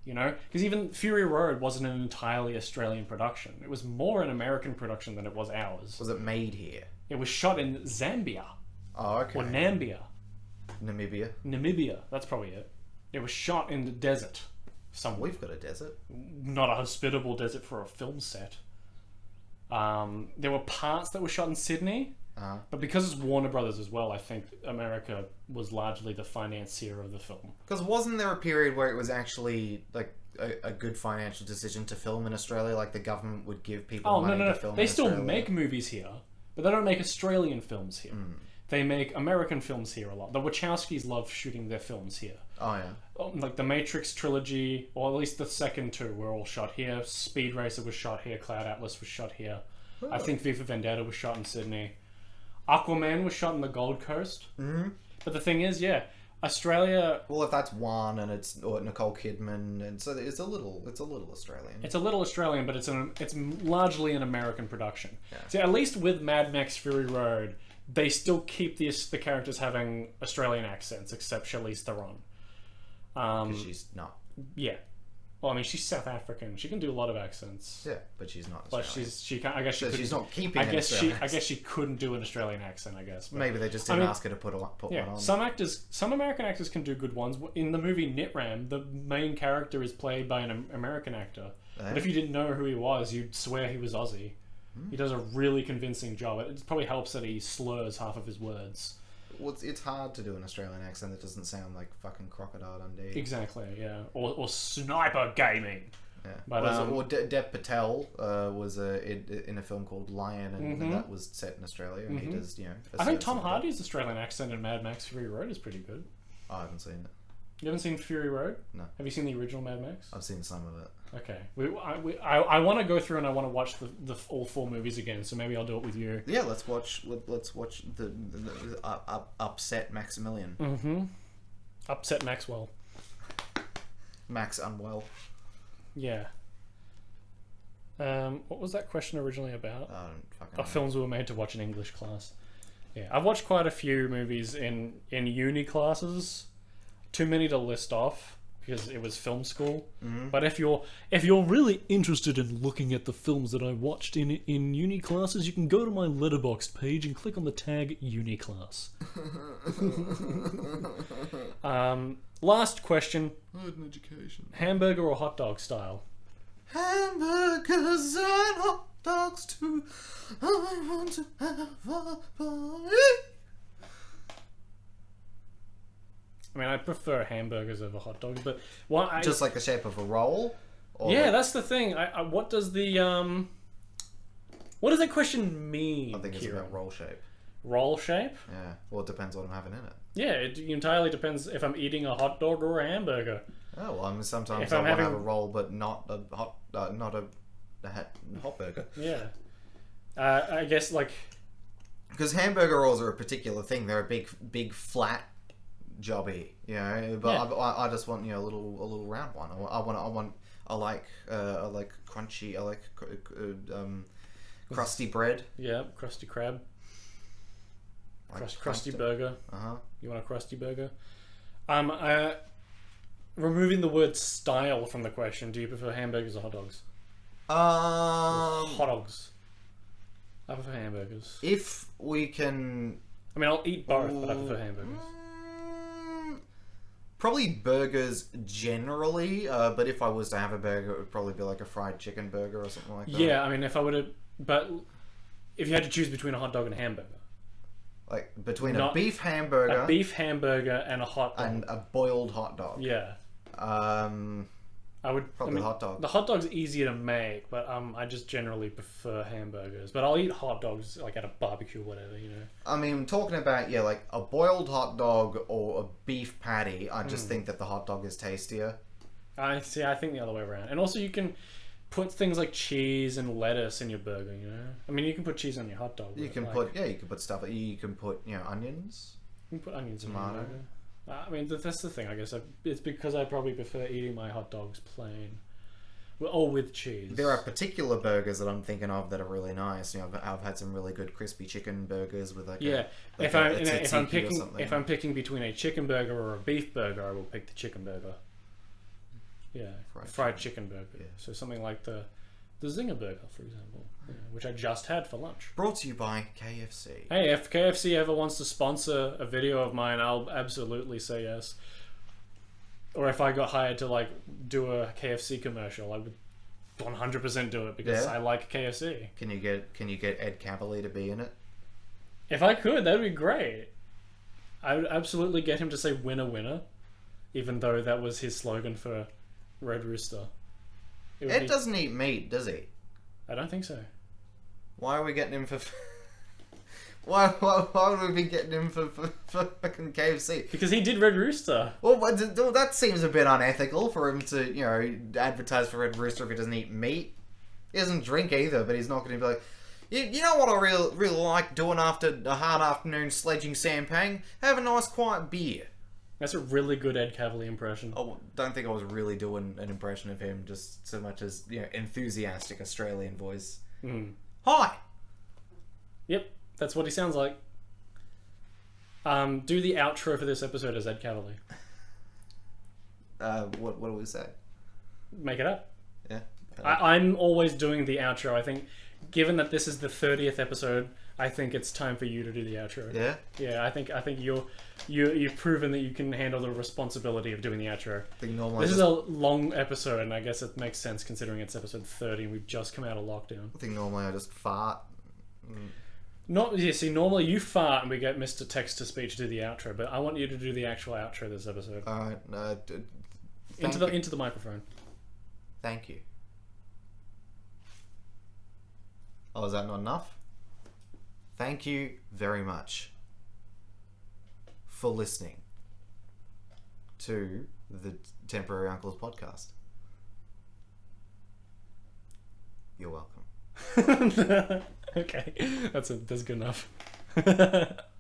You know, because even Fury Road wasn't an entirely Australian production. It was more an American production than it was ours. Was it made here? It was shot in Zambia. Oh, okay. Or Namibia. Namibia. That's probably it. It was shot in the desert. Somewhere. We've got a desert. Not a hospitable desert for a film set. There were parts that were shot in Sydney. But because it's Warner Brothers as well, I think America was largely the financier of the film. Because wasn't there a period where it was actually like a good financial decision to film in Australia? Like the government would give people money to film in Australia? They still make movies here, but they don't make Australian films here. They make American films here a lot. The Wachowskis love shooting their films here. Oh, yeah. Like the Matrix trilogy, or at least the second 2 were all shot here. Speed Racer was shot here. Cloud Atlas was shot here. Oh. I think V for Vendetta was shot in Sydney. Aquaman was shot in the Gold Coast. But the thing is, yeah, Australia... Well, if that's one and it's Nicole Kidman, and so it's a little Australian. It's a little Australian, but it's largely an American production. Yeah. See, at least with Mad Max Fury Road, they still keep the characters having Australian accents, except Charlize Theron. Because she's not. Yeah. Well, I mean, she's South African. She can do a lot of accents. Yeah, but she's not Australian. But she can't. I guess she's not keeping. I guess she couldn't do an Australian accent. I guess. But, maybe they just didn't ask her to put one on. Some American actors can do good ones. In the movie Nitram, the main character is played by an American actor. But if you didn't know who he was, you'd swear he was Aussie. He does a really convincing job. It probably helps that he slurs half of his words. Well, it's hard to do an Australian accent that doesn't sound like fucking Crocodile Dundee. Exactly, yeah. Or Sniper Gaming. Yeah. But, Dev Patel was in a film called Lion, and that was set in Australia, and he does, I think Tom Hardy's Australian accent in Mad Max Fury Road is pretty good. I haven't seen it. You haven't seen Fury Road? No. Have you seen the original Mad Max? I've seen some of it. Okay. I want to go through and I want to watch the all 4 movies again. So maybe I'll do it with you. Yeah, let's watch the Upset Maximilian. Upset Maxwell. Max Unwell. Yeah. What was that question originally about? I don't fucking know. Films we were made to watch in English class. Yeah, I've watched quite a few movies in uni classes. Too many to list off. because it was film school. But if you're really interested in looking at the films that I watched in uni classes, you can go to my Letterboxd page and click on the tag uni class. Last question. An education. Hamburger or hot dog style? Hamburgers and hot dogs too. I want to have a party. I mean, I prefer hamburgers over hot dogs, but Just like the shape of a roll? Or yeah, that's the thing. What does that question mean? I think it's Kieran? about roll shape. Roll shape? Yeah. Well, it depends what I'm having in it. Yeah, it entirely depends if I'm eating a hot dog or a hamburger. Oh, well, I mean, sometimes If I I'm want to have having- a roll, but not a hot burger. Yeah. I guess, like... Because hamburger rolls are a particular thing. They're a big flat jobby, you know. But Yeah. I just want, you know, a little round one. I like crunchy. I like crusty bread. Yeah, crusty crab. Like Crusty plankton. burger. Uh-huh. You want a crusty burger? Removing the word style from the question, do you prefer hamburgers or hot dogs? Hot dogs. I prefer hamburgers. If we can... I mean, I'll eat both, but I prefer hamburgers. Probably burgers generally, but if I was to have a burger, it would probably be like a fried chicken burger or something like that. Yeah, I mean, if I would have... But if you had to choose between a hot dog and a hamburger. Like between a Not- beef hamburger A beef hamburger and a hot dog. and a boiled hot dog. Yeah. I would... Probably hot dog. The hot dog's easier to make, but I just generally prefer hamburgers. But I'll eat hot dogs like at a barbecue or whatever, you know. I mean, talking about, yeah, like a boiled hot dog or a beef patty, I just think that the hot dog is tastier. I think the other way around. And also you can put things like cheese and lettuce in your burger, you know. I mean, you can put cheese on your hot dog. You but, can like, you can put stuff, you can put, you know, onions. you can put onions in your tomato. burger. I mean, that's the thing, I guess. It's because I probably prefer eating my hot dogs plain. Or with cheese. There are particular burgers that I'm thinking of that are really nice. You know, I've had some really good crispy chicken burgers with like if I'm picking between a chicken burger or a beef burger, I will pick the chicken burger. Yeah, fried chicken burger. Yeah. So something like the Zinger burger, for example, which I just had for lunch. Brought to you by KFC. Hey, if KFC ever wants to sponsor a video of mine, I'll absolutely say yes. Or if I got hired to like do a KFC commercial, I would 100% do it because Yeah. I like KFC. Can you get Ed Cavalier to be in it? If I could, that'd be great. I would absolutely get him to say "winner, winner," even though that was his slogan for Red Rooster. Ed doesn't eat meat, does he? I don't think so. Why are we getting him for? Why would we be getting him for fucking KFC? Because he did Red Rooster. Well, that seems a bit unethical for him to, you know, advertise for Red Rooster if he doesn't eat meat. He doesn't drink either, but he's not going to be like, you know what I really like doing after a hard afternoon sledging Sampang? Have a nice quiet beer. That's a really good Ed Cavalier impression. I don't think I was really doing an impression of him, just so much as, you know, enthusiastic Australian voice. Hi! Yep, that's what he sounds like. Do the outro for this episode as Ed Cavalier. What do we say? Make it up. Yeah. I'm always doing the outro. I think, given that this is the 30th episode, I think it's time for you to do the outro. Yeah? Yeah, I think you've proven that you can handle the responsibility of doing the outro. I think normally This is a long episode, and I guess it makes sense considering it's episode 30 and we've just come out of lockdown. I just fart. Normally you fart and we get Mr. Text-to-Speech do the outro, but I want you to do the actual outro this episode. Alright, Into the microphone. Thank you. Oh, is that not enough? Thank you very much for listening to the Temporary Uncles podcast. You're welcome. Okay, that's good enough.